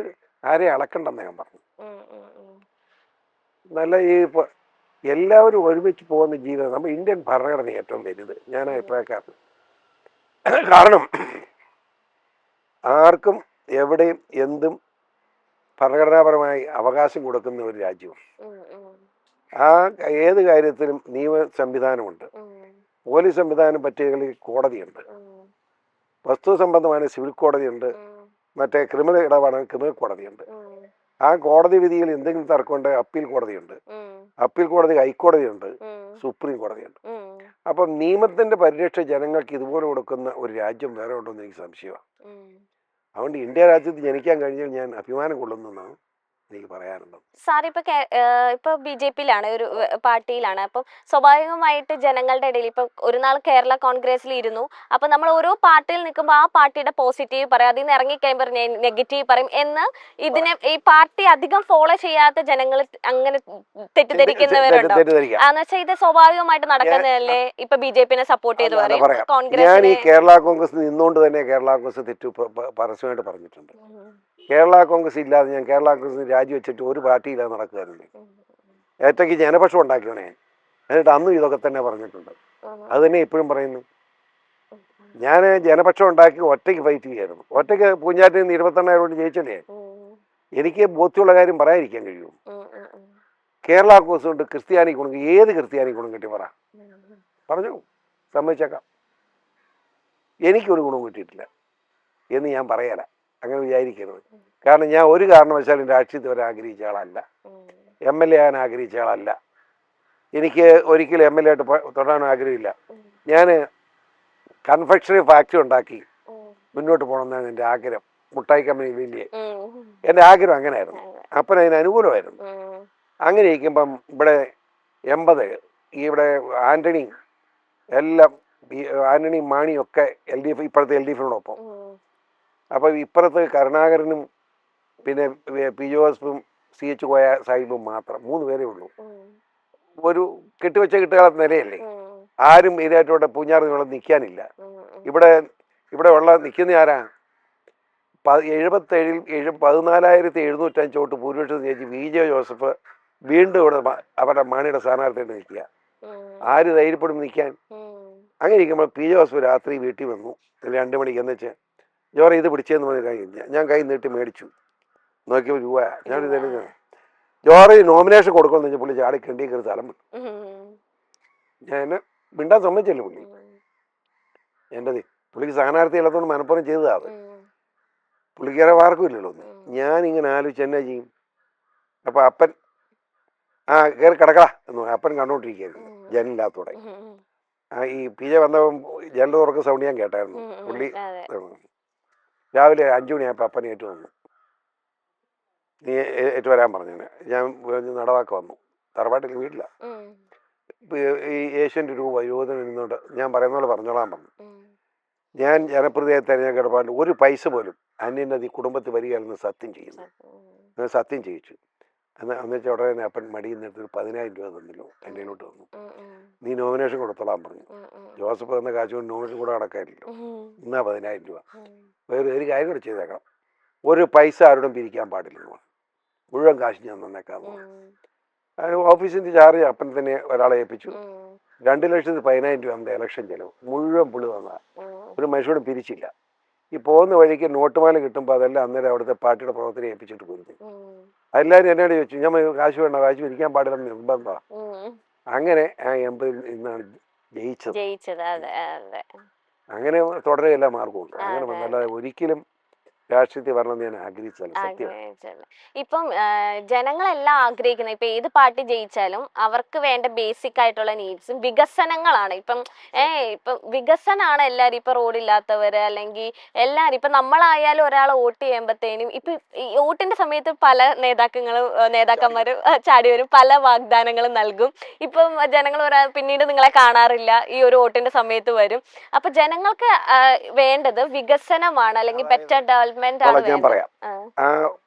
S1: ആരെയും അളക്കണ്ടെന്ന് ഞാൻ പറഞ്ഞു. നല്ല ഈ എല്ലാവരും ഒരുമിച്ച് പോകുന്ന ജീവിതം നമ്മുടെ ഇന്ത്യൻ ഭരണഘടന ഏറ്റവും വലുത്. ഞാൻ അഭിപ്രായക്കാരൻ. കാരണം ആർക്കും എവിടെയും എന്തും ഭരണഘടനാപരമായി അവകാശം കൊടുക്കുന്ന ഒരു രാജ്യമാണ്. ആ ഏത് കാര്യത്തിലും നിയമ സംവിധാനമുണ്ട്. പോലീസ് സംവിധാനം പറ്റിയെങ്കിൽ കോടതിയുണ്ട്. വസ്തു സംബന്ധമായ സിവിൽ കോടതിയുണ്ട്. മറ്റേ ക്രിമിനൽ ഇടപാടാണ് ക്രിമിനൽ കോടതിയുണ്ട്. ആ കോടതി വിധിയിൽ എന്തെങ്കിലും തർക്കമുണ്ട്, അപ്പീൽ കോടതിയുണ്ട്. അപ്പീൽ കോടതി ഹൈക്കോടതിയുണ്ട്, സുപ്രീം കോടതിയുണ്ട്. അപ്പം നിയമത്തിന്റെ പരിരക്ഷ ജനങ്ങൾക്ക് ഇതുപോലെ കൊടുക്കുന്ന ഒരു രാജ്യം വേറെ ഉണ്ടോന്ന് എനിക്ക് സംശയമാണ്. അതുകൊണ്ട് ഇന്ത്യ രാജ്യത്ത് ജനിക്കാൻ കഴിഞ്ഞാൽ ഞാൻ അഭിമാനം കൊള്ളുന്നതാണ് എനിക്ക് പറയാനുള്ളത്.
S2: സാർ ഇപ്പൊ BJP-യിലാണ്, ഒരു പാർട്ടിയിലാണ്. അപ്പം സ്വാഭാവികമായിട്ട് ജനങ്ങളുടെ ഇടയിൽ ഇപ്പൊ ഒരു നാൾ കേരള കോൺഗ്രസിൽ ഇരുന്നു. അപ്പൊ നമ്മൾ ഓരോ പാർട്ടിയിൽ നിൽക്കുമ്പോൾ ആ പാർട്ടിയുടെ പോസിറ്റീവ് പറയും, അതിൽ നിന്ന് ഇറങ്ങിക്കഴിയുമ്പോൾ നെഗറ്റീവ് പറയും എന്ന് ഇതിനെ ഈ പാർട്ടി അധികം ഫോളോ ചെയ്യാത്ത ജനങ്ങൾ അങ്ങനെ തെറ്റിദ്ധരിക്കുന്നവരുണ്ടോ? എന്ന് വെച്ചാൽ ഇത് സ്വാഭാവികമായിട്ട് നടക്കുന്നതല്ലേ. ഇപ്പൊ BJP-നെ സപ്പോർട്ട് ചെയ്ത് പറയും, കോൺഗ്രസ്.
S1: ഞാൻ ഈ കേരള കോൺഗ്രസ് നിന്നുകൊണ്ട് തന്നെ കേരള കോൺഗ്രസ് തെറ്റു പരസ്യമായിട്ട് പറഞ്ഞിട്ടുണ്ട്. കേരള കോൺഗ്രസ് ഇല്ലാതെ ഞാൻ കേരള കോൺഗ്രസ് രാജിവെച്ചിട്ട് ഒരു പാർട്ടിയില്ലാതെ നടക്കുകയായിരുന്നു. ഏറ്റയ്ക്ക് ജനപക്ഷം ഉണ്ടാക്കിയോണേ. എന്നിട്ട് അന്നും ഇതൊക്കെ തന്നെ പറഞ്ഞിട്ടുണ്ട്. അത് തന്നെ ഇപ്പോഴും പറയുന്നു. ഞാൻ ജനപക്ഷം ഉണ്ടാക്കി ഒറ്റയ്ക്ക് ഫൈറ്റ് ചെയ്യായിരുന്നു. ഒറ്റയ്ക്ക് പൂഞ്ഞാറ്റിൽ നിന്ന് 28,000 കൊണ്ട് ജയിച്ചല്ലേ. എനിക്ക് ബോധ്യമുള്ള കാര്യം പറയാതിരിക്കാൻ കഴിയും. കേരള കോൺഗ്രസ് കൊണ്ട് ക്രിസ്ത്യാനി ഗുണം, ഏത് ക്രിസ്ത്യാനി ഗുണം കിട്ടി പറഞ്ഞു സമ്മതിച്ചേക്കാം. എനിക്കൊരു ഗുണം കിട്ടിയിട്ടില്ല എന്ന് ഞാൻ പറയാല. അങ്ങനെ വിചാരിക്കരുത്. കാരണം ഞാൻ ഒരു കാരണവശാലും രാഷ്ട്രീയത്തിൽ വരാൻ ആഗ്രഹിച്ച ആളല്ല. MLA ആകാൻ ആഗ്രഹിച്ച ആളല്ല. എനിക്ക് ഒരിക്കലും MLA ആയിട്ട് തൊടാൻ ആഗ്രഹമില്ല. ഞാൻ കൺഫെക്ഷണറി ഫാക്ടറി ഉണ്ടാക്കി മുന്നോട്ട് പോകണമെന്നാണ് എൻ്റെ ആഗ്രഹം. മുട്ടായി കമ്പനി വലിയ എൻ്റെ ആഗ്രഹം അങ്ങനെയായിരുന്നു. അപ്പൻ അതിന് അനുകൂലമായിരുന്നു. അങ്ങനെ ഇരിക്കുമ്പം ഇവിടെ 80 ഇവിടെ ആന്റണി എല്ലാം ആന്റണി മാണിയൊക്കെ LDF ഇപ്പോഴത്തെ LDFിനോടൊപ്പം. അപ്പം ഇപ്പുറത്ത് കരുണാകരനും പിന്നെ P. ജോസഫും CH കോയ സാഹിബും മാത്രം, 3 പേരേ ഉള്ളൂ. ഒരു കെട്ടിവെച്ച കിട്ടുകാത്ത നിലയല്ലേ, ആരും ഇതായിട്ടോടെ പൂഞ്ഞാറ് ഇവിടെ നിൽക്കാനില്ല. ഇവിടെ ഉള്ള നിൽക്കുന്ന ആരാ? 14,705 വോട്ട് ഭൂരിപക്ഷം ജയിച്ച് VJ ജോസഫ് വീണ്ടും ഇവിടെ അവരുടെ മാണിയുടെ സ്ഥാനാർത്ഥിയായിട്ട് നിൽക്കുക. ആര് ധൈര്യപ്പെടും നിൽക്കാൻ? അങ്ങനെ ഇരിക്കുമ്പോൾ PJ ജോസഫ് രാത്രി വീട്ടിൽ വന്നു 2 മണിക്ക്. എന്ന് വെച്ചാൽ ജോറ ഇത് പിടിച്ചതെന്ന് പറഞ്ഞ് കഴിഞ്ഞാൽ ഞാൻ കൈ നീട്ടി മേടിച്ചു. നോക്കിയപ്പോൾ രൂപ ഞാൻ ഇതെടുക്കുക. ജോറ നോമിനേഷൻ കൊടുക്കുമെന്ന് വെച്ചാൽ പുള്ളി ചാടി കണ്ടി കയറി സ്ഥലം വിട്ടു. ഞാൻ മിണ്ടാൻ സമ്മതിച്ചല്ലേ പുള്ളി. എൻ്റെത് പുള്ളിക്ക് സ്ഥാനാർത്ഥി ഇല്ലാത്തതുകൊണ്ട് മനപ്പുറം ചെയ്തതാണ്. പുള്ളിക്കാരെ വാർക്കും ഇല്ലല്ലോ ഒന്ന്. ഞാനിങ്ങനെ ആലോചിച്ച് എന്നാ ചെയ്യും. അപ്പം അപ്പൻ കയറി കിടക്കടാ എന്ന് പറഞ്ഞു. അപ്പൻ കണ്ടോണ്ടിരിക്കുകയായിരുന്നു ജനലില്ലാത്തോടെ. ഈ PJ വന്നപ്പം ജനൽ തുറക്കുന്ന സൗണ്ട് ഞാൻ കേട്ടായിരുന്നു. പുള്ളി രാവിലെ 5 മണിയായപ്പോൾ അപ്പൻ ഏറ്റു വന്നു. നീ ഏറ്റു വരാൻ പറഞ്ഞു. ഞാൻ നടവാക്ക് വന്നു. തറവാട്ടിൽ വീട്ടില്ല. ഈ ഏഷ്യൻ്റെ രൂപ 20 നിന്നുകൊണ്ട് ഞാൻ പറയുന്ന പോലെ പറഞ്ഞോളാൻ പറഞ്ഞു. ഞാൻ ജനപ്രതിയെ തിരഞ്ഞെടുക്കപ്പാണ്ട് ഒരു പൈസ പോലും അന്യനത് ഈ കുടുംബത്തിൽ വരികയാണെന്ന് സത്യം ചെയ്യുന്നു. സത്യം ചെയ്യിച്ചു. എന്ന് വെച്ചാൽ ഉടനെ തന്നെ അപ്പൻ മടിയിൽ നിന്നിട്ട് 10,000 രൂപ തന്നല്ലോ എൻ്റെ കയ്യിലോട്ട് വന്നു. നീ നോമിനേഷൻ കൊടുത്തോളാൻ പറഞ്ഞു. ജോസഫ് തന്ന കാശ് കൊണ്ട് നോമിനേഷൻ കൂടെ നടക്കാനില്ലല്ലോ. എന്നാ 10,000 രൂപ. ഒരു കാര്യം കൂടെ ചെയ്തേക്കണം, ഒരു പൈസ ആരോടും പിരിക്കാൻ പാടില്ലെന്ന് പറഞ്ഞു. മുഴുവൻ കാശ് ഞാൻ തന്നേക്കാന്ന് പറഞ്ഞു. ഓഫീസിൻ്റെ ചാർജ് അപ്പൻ തന്നെ ഒരാളെ ഏൽപ്പിച്ചു. 2,10,000 രൂപ നമ്മുടെ ഇലക്ഷൻ ചെലവ് മുഴുവൻ പുള്ളി തന്നതാണ്. ഒരു മനുഷ്യരോടും പിരിച്ചില്ല. ഈ പോകുന്ന വഴിക്ക് നോട്ടുമാല കിട്ടുമ്പോൾ അതെല്ലാം അന്നേരം അവിടുത്തെ പാർട്ടിയുടെ പ്രവർത്തനം ഏൽപ്പിച്ചിട്ട് പോയിരുന്നു. എല്ലാവരും എന്നോട് ചോദിച്ചു, ഞാൻ കാശ് വേണ്ട, കാശ് പിരിക്കാൻ പാടില്ലെന്ന് നിർബന്ധമാണ്. അങ്ങനെ ആ 80 നിന്നാണ് ജയിച്ചത്. അങ്ങനെ തുടരുകയല്ല മാർഗമുണ്ട്. അങ്ങനെ വന്നല്ലാതെ ഒരിക്കലും രാഷ്ട്രീയത്തിൽ വരണമെന്ന് ഞാൻ ആഗ്രഹിച്ചല്ല. സത്യം.
S2: ഇപ്പം ജനങ്ങളെല്ലാം ആഗ്രഹിക്കുന്നത് ഇപ്പൊ ഏത് പാർട്ടി ജയിച്ചാലും അവർക്ക് വേണ്ട ബേസിക് ആയിട്ടുള്ള നീഡ്സും വികസനങ്ങളാണ്. ഇപ്പം വികസനമാണ് എല്ലാരും. ഇപ്പൊ റോഡില്ലാത്തവര് അല്ലെങ്കിൽ എല്ലാരും ഇപ്പൊ നമ്മളായാലും ഒരാളെ വോട്ട് ചെയ്യുമ്പോഴത്തേനും ഇപ്പൊ ഈ വോട്ടിന്റെ സമയത്ത് പല നേതാക്കന്മാരും ചാടി വരും, പല വാഗ്ദാനങ്ങളും നൽകും. ഇപ്പം ജനങ്ങൾ പിന്നീട് നിങ്ങളെ കാണാറില്ല, ഈ ഒരു വോട്ടിന്റെ സമയത്ത് വരും. അപ്പൊ ജനങ്ങൾക്ക് വേണ്ടത് വികസനമാണ്, അല്ലെങ്കിൽ ബെറ്റർ ഡെവലപ്മെന്റ്.
S1: ഞാൻ പറയാം.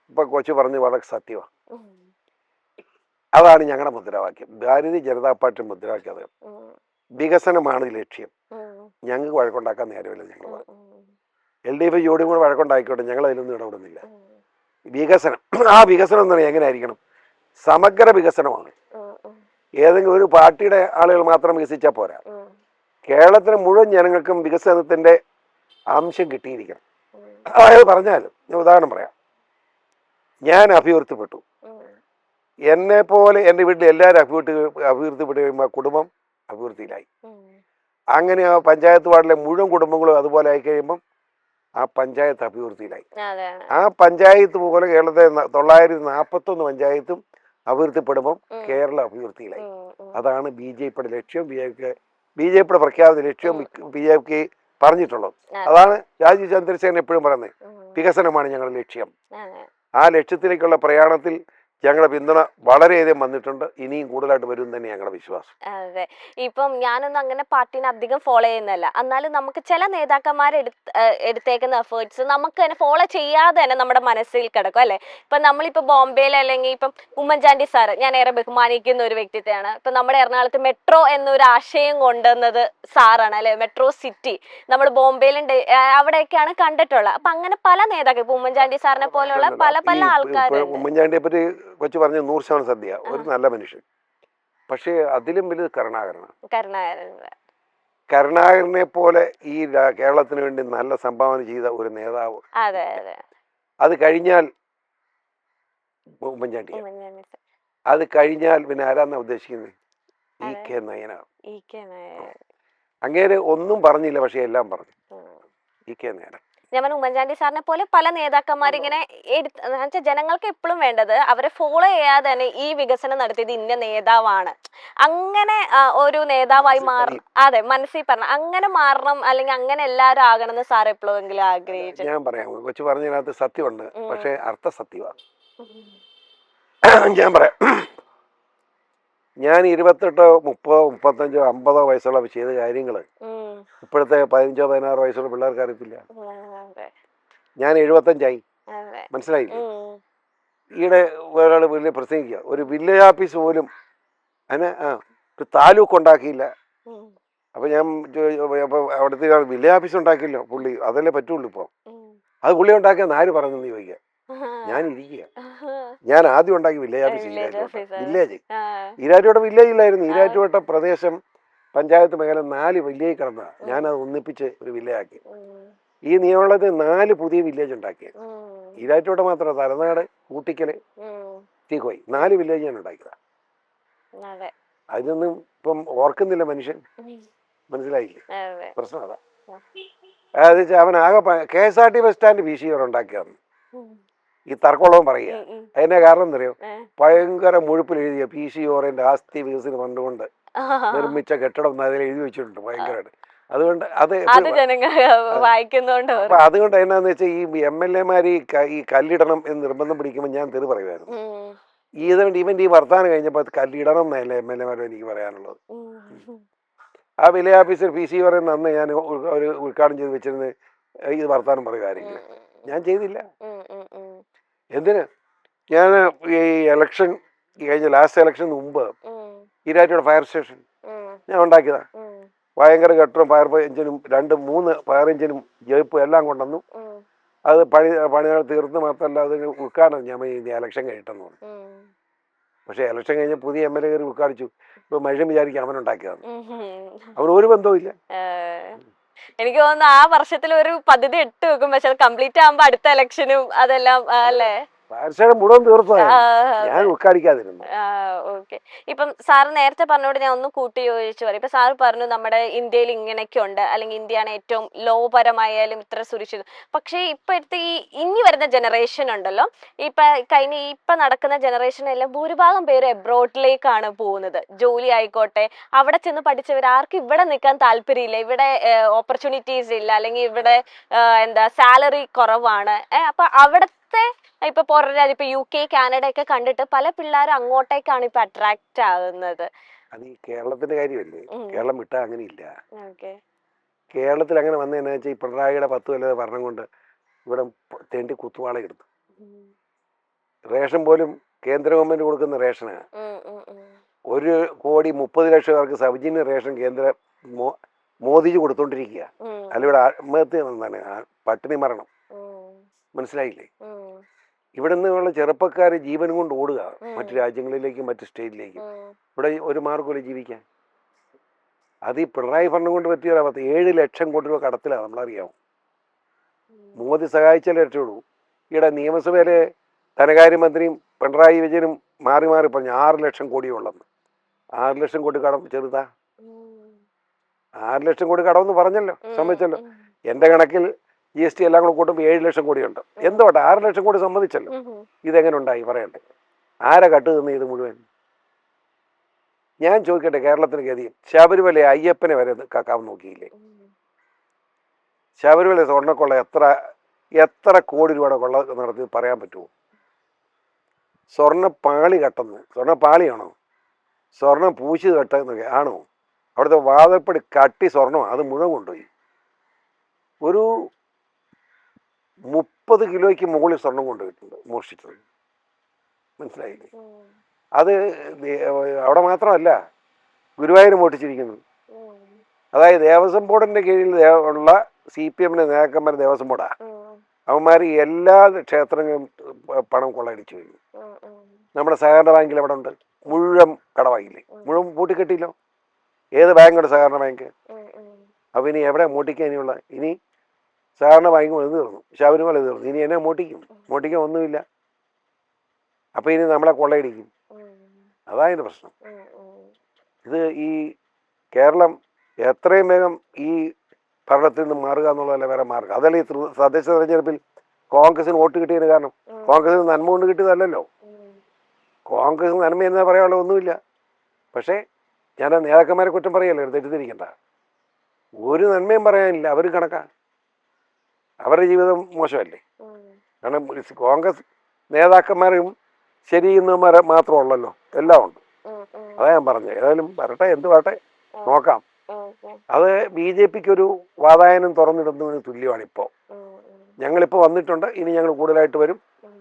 S1: ഇപ്പൊ കൊച്ചു പറഞ്ഞു വളരെ സത്യമാണ്. അതാണ് ഞങ്ങളുടെ മുദ്രാവാക്യം. ഭാരതീയ ജനതാ പാർട്ടി മുദ്രാവാക്യം അത് വികസനമാണ് ലക്ഷ്യം. ഞങ്ങൾക്ക് വഴക്കുണ്ടാക്കാൻ നേരമില്ല. ഞങ്ങൾ LDF ജോഡിയും കൂടെ വഴക്കുണ്ടായിക്കോട്ടെ, ഞങ്ങൾ അതിലൊന്നും ഇടപെടുന്നില്ല. വികസനം, ആ വികസനം എന്ന് പറഞ്ഞാൽ എങ്ങനെ ആയിരിക്കണം? സമഗ്ര വികസനമാണ്. ഏതെങ്കിലും ഒരു പാർട്ടിയുടെ ആളുകൾ മാത്രം വികസിച്ചാൽ പോരാ. കേരളത്തിലെ മുഴുവൻ ജനങ്ങൾക്കും വികസനത്തിന്റെ അംശം കിട്ടിയിരിക്കണം. അതായത് പറഞ്ഞാലും ഞാൻ ഉദാഹരണം പറയാം. ഞാൻ അഭിവൃദ്ധിപ്പെട്ടു. എന്നെ പോലെ എൻ്റെ വീട്ടിൽ എല്ലാവരും അഭിവൃദ്ധിപ്പെട്ട് കഴിയുമ്പോൾ കുടുംബം അഭിവൃദ്ധിയിലായി. അങ്ങനെ ആ പഞ്ചായത്ത് വാർഡിലെ മുഴുവൻ കുടുംബങ്ങളും അതുപോലെ ആയി കഴിയുമ്പം ആ പഞ്ചായത്ത് അഭിവൃദ്ധിയിലായി. ആ പഞ്ചായത്ത് പോലെ കേരളത്തെ 941 പഞ്ചായത്തും അഭിവൃദ്ധിപ്പെടുമ്പം കേരളം അഭിവൃദ്ധിയിലായി. അതാണ് BJPയുടെ ലക്ഷ്യം. BJPയുടെ പ്രഖ്യാപിത ലക്ഷ്യം BJP പറഞ്ഞിട്ടുള്ളത്. അതാണ് രാജീവ് ചന്ദ്രശേഖരൻ എപ്പോഴും പറയുന്നത്, വികസനമാണ് ഞങ്ങളുടെ ലക്ഷ്യം. ആ ലക്ഷ്യത്തിലേക്കുള്ള പ്രയാണത്തിൽ ഞങ്ങളുടെ പിന്തുണ വളരെയധികം വന്നിട്ടുണ്ട്. ഇനിയും കൂടുതലായിട്ട് വരും തന്നെ ഞങ്ങളുടെ വിശ്വാസം.
S2: അതെ. ഇപ്പം ഞാനൊന്നും അങ്ങനെ പാർട്ടിനെ അധികം ഫോളോ ചെയ്യുന്നല്ല. എന്നാലും നമുക്ക് ചില നേതാക്കന്മാർ എടുത്തേക്കുന്ന എഫേർട്സ് നമുക്ക് തന്നെ ഫോളോ ചെയ്യാതെ തന്നെ നമ്മുടെ മനസ്സിൽ കിടക്കും അല്ലെ. ഇപ്പൊ നമ്മളിപ്പോ ബോംബെയിൽ അല്ലെങ്കിൽ ഇപ്പം ഉമ്മൻചാണ്ടി സാറ് ഞാൻ ഏറെ ബഹുമാനിക്കുന്ന ഒരു വ്യക്തിത്വമാണ്. ഇപ്പൊ നമ്മുടെ എറണാകുളത്ത് മെട്രോ എന്നൊരു ആശയം കൊണ്ടുവന്നത് സാറാണ് അല്ലെ. മെട്രോ സിറ്റി നമ്മൾ ബോംബെയിലുണ്ട് അവിടെയൊക്കെയാണ് കണ്ടിട്ടുള്ളത്. അപ്പൊ അങ്ങനെ പല നേതാക്കൾ, ഇപ്പൊ ഉമ്മൻചാണ്ടി സാറിനെ പോലുള്ള പല ആൾക്കാർ.
S1: ഉമ്മൻചാണ്ടിയെ പറ്റി കൊച്ചു പറഞ്ഞു 100% സദ്യ, ഒരു നല്ല മനുഷ്യൻ. പക്ഷേ അതിലും വലുത് കരുണാകരനെ പോലെ ഈ കേരളത്തിന് വേണ്ടി നല്ല സംഭാവന ചെയ്ത ഒരു നേതാവ്. അത് കഴിഞ്ഞാൽ ഉമ്മൻചാണ്ടി. അത് കഴിഞ്ഞാൽ പിന്നെ ആരാന്നാ ഉദ്ദേശിക്കുന്നത്? EK നയനാർ. അങ്ങേര് ഒന്നും പറഞ്ഞില്ല, പക്ഷെ എല്ലാം പറഞ്ഞു. EK നയനാർ.
S2: ഞാൻ ഉമ്മൻചാണ്ടി സാറിനെ പോലെ പല നേതാക്കന്മാരിങ്ങനെ ജനങ്ങൾക്ക് എപ്പോഴും വേണ്ടത് അവരെ ഫോളോ ചെയ്യാതെ തന്നെ ഈ വികസനം നടത്തിയത് ഇന്ന നേതാവാണ്, അങ്ങനെ ഒരു നേതാവായി മാറണം. അതെ, മനസ്സിൽ പറഞ്ഞ അങ്ങനെ മാറണം, അല്ലെങ്കിൽ അങ്ങനെ എല്ലാവരും ആകണം എന്ന് സാർ എപ്പോഴെങ്കിലും ആഗ്രഹിച്ചു?
S1: ഞാൻ പറയാം, കൊച്ചു പറഞ്ഞതിനകത്ത് സത്യമുണ്ട്, പക്ഷെ അർത്ഥസത്യമാണ്. ഞാൻ പറയാം, ഞാൻ 28, 30, 35, 50 വയസ്സുള്ള ചെയ്ത കാര്യങ്ങള് ഇപ്പോഴത്തെ 15, 16 വയസ്സുള്ള പിള്ളേർക്ക് അറിയത്തില്ല. ഞാൻ 75 മനസ്സിലായില്ലേ? ഈയിടെ ഒരാൾ വലിയ പ്രസംഗിക്കുക, ഒരു വില്ലേജ് ഓഫീസ് പോലും അതിന് ഒരു താലൂക്ക് ഉണ്ടാക്കിയില്ല. അപ്പൊ ഞാൻ അപ്പൊ അവിടുത്തെ വില്ലേജ് ഓഫീസ് ഉണ്ടാക്കില്ലോ പുള്ളി, അതല്ലേ പറ്റുള്ളൂ ഇപ്പോൾ. അത് പുള്ളി ഉണ്ടാക്കിയെന്ന് ആര് പറഞ്ഞെന്ന് ചോദിക്കുക. ഞാൻ ഇരിക്കുക, ഞാൻ ആദ്യം ഉണ്ടാക്കി വില്ലേജ് ഓഫീസ് വില്ലേജ് ഈരാറ്റുപേട്ട വില്ലേജിലായിരുന്നു. ഈരാറ്റുപേട്ട പ്രദേശം പഞ്ചായത്ത് മേഖല 4 വില്ലേജ് കിടന്നതാണ്. ഞാനത് ഒന്നിപ്പിച്ച് ഒരു വില്ലേജ് ആക്കി. ഈ നിയമത്തിൽ 4 പുതിയ വില്ലേജ് ഉണ്ടാക്കിയത്. ഈരാറ്റുപേട്ട മാത്രമല്ല, തലനാട്, കൂട്ടിക്കല്, തീക്കോയി 4 വില്ലേജ് ഞാൻ ഉണ്ടാക്കിയതാണ്. അതിനൊന്നും ഇപ്പം ഓർക്കുന്നില്ല മനുഷ്യൻ. മനസ്സിലായില്ലേ പ്രശ്നം? അതാ അതായത് വെച്ചാൽ അവൻ ആകെ KSRT ബസ് സ്റ്റാൻഡ് PC ഉണ്ടാക്കിയതാണ്. ഈ തർക്കമുള്ളവൻ പറയുക. അതിന്റെ കാരണം എന്തറിയോ? ഭയങ്കര മുഴുപ്പിൽ എഴുതിയ PC ആസ്തി വികസന ഫണ്ട് കൊണ്ട് നിർമ്മിച്ച കെട്ടിടം അതിൽ എഴുതി വെച്ചിട്ടുണ്ട് ഭയങ്കരമായിട്ട്. അതുകൊണ്ട് അത്
S2: വായിക്കുന്നോണ്ട്
S1: അതുകൊണ്ട് എന്നാന്ന് വെച്ചാൽ ഈ MLA-മാർ ഈ കല്ലിടണം എന്ന് നിർബന്ധം പിടിക്കുമ്പോൾ ഞാൻ തെറി പറയുമായിരുന്നു. ഇവന്റെ ഈ വർത്താനം കഴിഞ്ഞപ്പോൾ കല്ലിടണം എന്നല്ല MLA-മാരും എനിക്ക് പറയാനുള്ളത്. ആ വില്ലേജ് ഓഫീസർ PC പറയുന്ന അന്ന് ഞാൻ ഒരു ഉദ്ഘാടനം ചെയ്ത് വെച്ചിരുന്നത് ഇത് വർത്താനം പറയുമായിരിക്കും. ഞാൻ ചെയ്തില്ല. എന്തിന്? ഞാൻ ഈ ഇലക്ഷൻ കഴിഞ്ഞ ലാസ്റ്റ് ഇലക്ഷന് മുമ്പ് ഈരാറ്റുപേട്ട ഫയർ സ്റ്റേഷൻ ഞാൻ ഉണ്ടാക്കിയതാ. ഭയങ്കര കെട്ടിടം, ഫയർ എഞ്ചിനും 2-3 ഫയർ എഞ്ചിനും ജയിപ്പും എല്ലാം കൊണ്ടുവന്നു. അത് പണികൾ തീർന്ന് മാത്രമല്ല അതിന് ഉദ്ഘാടനം ഞാൻ ഇലക്ഷൻ കഴിഞ്ഞിട്ടെന്ന് പറഞ്ഞു. പക്ഷെ ഇലക്ഷൻ കഴിഞ്ഞ പുതിയ MLA കയറി ഉദ്ഘാടിച്ചു. ഇപ്പൊ മനുഷ്യൻ വിചാരിക്കും അവനുണ്ടാക്കിയതാണ്. അവന് ഒരു ബന്ധവും ഇല്ല.
S2: എനിക്ക് തോന്നുന്നു ആ വർഷത്തിൽ ഒരു പദ്ധതി ഇട്ട് വെക്കും, പക്ഷെ അത് കംപ്ലീറ്റ് ആകുമ്പോ അടുത്ത ഇലക്ഷനും അതെല്ലാം അല്ലേ
S1: മുഴുവൻ തീർച്ചയായും ഞാൻ ഉദ്ഘാടിക്കാതിരുന്നു.
S2: ഓക്കെ. ഇപ്പം സാറ് നേരത്തെ പറഞ്ഞോട് ഞാൻ ഒന്ന് കൂട്ടി യോജിച്ചു പറയും. ഇപ്പൊ സാറ് പറഞ്ഞു നമ്മുടെ ഇന്ത്യയിൽ ഇങ്ങനെയൊക്കെ ഉണ്ട്, അല്ലെങ്കിൽ ഇന്ത്യയാണ് ഏറ്റവും ലോപരമായാലും ഇത്ര സുരക്ഷിതം. പക്ഷേ ഇപ്പോഴത്തെ ഈ ഇനി വരുന്ന ജനറേഷൻ ഉണ്ടല്ലോ, ഇപ്പൊ നടക്കുന്ന ജനറേഷനെല്ലാം ഭൂരിഭാഗം പേര് എബ്രോഡിലേക്കാണ് പോകുന്നത്. ജോലി ആയിക്കോട്ടെ, അവിടെ ചെന്ന് പഠിച്ചവർ ആർക്കും ഇവിടെ നിൽക്കാൻ താല്പര്യമില്ല, ഇവിടെ ഓപ്പർച്യൂണിറ്റീസ് ഇല്ല, അല്ലെങ്കിൽ ഇവിടെ സാലറി കുറവാണ്. അപ്പൊ അവിടത്തെ ഇപ്പൊ പുറം രാജ്യം, ഇപ്പൊ UK, കാനഡ ഒക്കെ കണ്ടിട്ട് പല പിള്ളേരും അങ്ങോട്ടേക്കാണ് ഇപ്പൊ അട്രാക്ട് ആകുന്നത്.
S1: അത് ഈ കേരളത്തിന്റെ കാര്യമല്ലേ, കേരളം വിട്ടാ അങ്ങനെയില്ല. കേരളത്തിൽ അങ്ങനെ വന്നതെന്നു വെച്ചാൽ ഈ പിണറായിയുടെ 10 കൊല്ലത്തെ ഭരണം കൊണ്ട് ഇവിടെ തെണ്ടി കുത്തുവാള എടുത്തു. റേഷൻ പോലും കേന്ദ്ര ഗവൺമെന്റ് കൊടുക്കുന്ന റേഷനാണ്. 1,30,00,000 പേർക്ക് സൗജന്യ റേഷൻ കേന്ദ്ര മോദിജി കൊടുത്തോണ്ടിരിക്കുക. അല്ല ഇവിടെ ആത്മഹത്യ വന്നാണ്, പട്ടിണി മരണം. മനസ്സിലായില്ലേ? ഇവിടെ നിന്നുള്ള ചെറുപ്പക്കാർ ജീവൻ കൊണ്ട് ഓടുക മറ്റു രാജ്യങ്ങളിലേക്കും മറ്റു സ്റ്റേറ്റിലേക്കും. ഇവിടെ ഒരു മാർഗ്ഗമില്ല ജീവിക്കാൻ. അത് ഈ പിണറായി ഭരണം കൊണ്ട് പറ്റിയ 7 ലക്ഷം കോടി രൂപ കടത്തിലാണ്, നമ്മളറിയാവും. മോദി സഹായിച്ചാലേ രക്ഷയുള്ളൂ. ഇവിടെ നിയമസഭയിലെ ധനകാര്യമന്ത്രിയും പിണറായി വിജയനും മാറി മാറി പറഞ്ഞു 6 ലക്ഷം കോടിയുള്ളെന്ന്. 6 ലക്ഷം കോടി കടം ചെറുതാ? 6 ലക്ഷം കോടി കടമെന്ന് പറഞ്ഞല്ലോ, സമ്മതിച്ചല്ലോ. എൻ്റെ കണക്കിൽ GST എല്ലാം കൂടെ കൂട്ടുമ്പോൾ 7 ലക്ഷം കോടിയുണ്ട്. എന്തുകൊണ്ടാ 6 ലക്ഷം കോടി സമ്മതിച്ചല്ലോ. ഇതെങ്ങനെ ഉണ്ടായി പറയണ്ടേ? ആരെ കട്ട് തിന്ന് ഇത് മുഴുവൻ? ഞാൻ ചോദിക്കട്ടെ, കേരളത്തിന് ഗതിയും ശബരിമല അയ്യപ്പനെ വരെ കക്കാവ് നോക്കിയില്ലേ? ശബരിമല സ്വർണ്ണക്കൊള്ള എത്ര കോടി രൂപയുടെ കൊള്ള നടത്തി പറയാൻ പറ്റുമോ? സ്വർണ്ണപ്പാളി കട്ടുന്നു. സ്വർണ്ണപ്പാളിയാണോ? സ്വർണം പൂശി കട്ടുന്നൊക്കെ ആണോ? അവിടുത്തെ വാതിൽപ്പടി കട്ടി സ്വർണ്ണം അത് മുഴുവൻ കൊണ്ടുപോയി. ഒരു 30 കിലോയ്ക്ക് മുകളിൽ സ്വർണം കൊണ്ടുപോയിട്ടുണ്ട്, മോഷ്ടിച്ചത്. മനസ്സിലായില്ലേ? അത് അവിടെ മാത്രമല്ല, ഗുരുവായൂർ മോഷ്ടിച്ചിരിക്കുന്നു. അതായത് ദേവസ്വം ബോർഡിന്റെ കീഴിൽ ഉള്ള CPM-ന്റെ നേതാക്കന്മാർ ദേവസ്വം ബോർഡാ. അവന്മാർ എല്ലാ ക്ഷേത്രങ്ങളും പണം കൊള്ളയടിച്ചു കഴിഞ്ഞു. നമ്മുടെ സഹകരണ ബാങ്കിൽ എവിടെ ഉണ്ട്? മുഴുവൻ കടവാങ്ങില്ലേ? മുഴുവൻ പൂട്ടിക്കെട്ടില്ലോ. ഏത് ബാങ്കുണ്ട്? സഹകരണ ബാങ്ക്. അപ്പൊ ഇനി എവിടെ മോട്ടിക്കാൻ ഇനിയുള്ള? ഇനി സഹകരണ ബാങ്ക് ഇത് തീർന്നു, ശബരിമല തീർന്നു, ഇനി എന്നെ മോട്ടിക്കാൻ ഒന്നുമില്ല. അപ്പൊ ഇനി നമ്മളെ കൊള്ളയടിക്കും. അതായത് പ്രശ്നം. ഇത് ഈ കേരളം എത്രയും വേഗം ഈ ഭരണത്തിൽ നിന്ന് മാറുക എന്നുള്ളതല്ല വേറെ മാർഗം. അതല്ല ഈ തദ്ദേശ തെരഞ്ഞെടുപ്പിൽ കോൺഗ്രസിന് വോട്ട് കിട്ടിയതിന് കാരണം. കോൺഗ്രസിന് നന്മ കൊണ്ട് കിട്ടിയതല്ലല്ലോ. കോൺഗ്രസ് നന്മ എന്നാ പറയാനുള്ള ഒന്നുമില്ല. പക്ഷേ ഞാൻ നേതാക്കന്മാരെ കുറ്റം പറയല്ലോ, തെറ്റിദ്ധരിക്കണ്ട. ഒരു നന്മയും പറയാനില്ല. അവർ കണക്കാ, അവരുടെ ജീവിതം മോശമല്ലേ? കാരണം കോൺഗ്രസ് നേതാക്കന്മാരും ശരിയെന്നവന്മാരെ മാത്രമുള്ളല്ലോ, എല്ലാം ഉണ്ട്. അതാ ഞാൻ പറഞ്ഞത്. ഏതായാലും വരട്ടെ, എന്ത് വരട്ടെ, നോക്കാം. അത് BJPക്ക് ഒരു വാതായനം തുറന്നിടുന്നതിന് തുല്യമാണ് ഇപ്പോൾ. ഞങ്ങളിപ്പോൾ വന്നിട്ടുണ്ട്, ഇനി ഞങ്ങൾ കൂടുതലായിട്ട് വരും.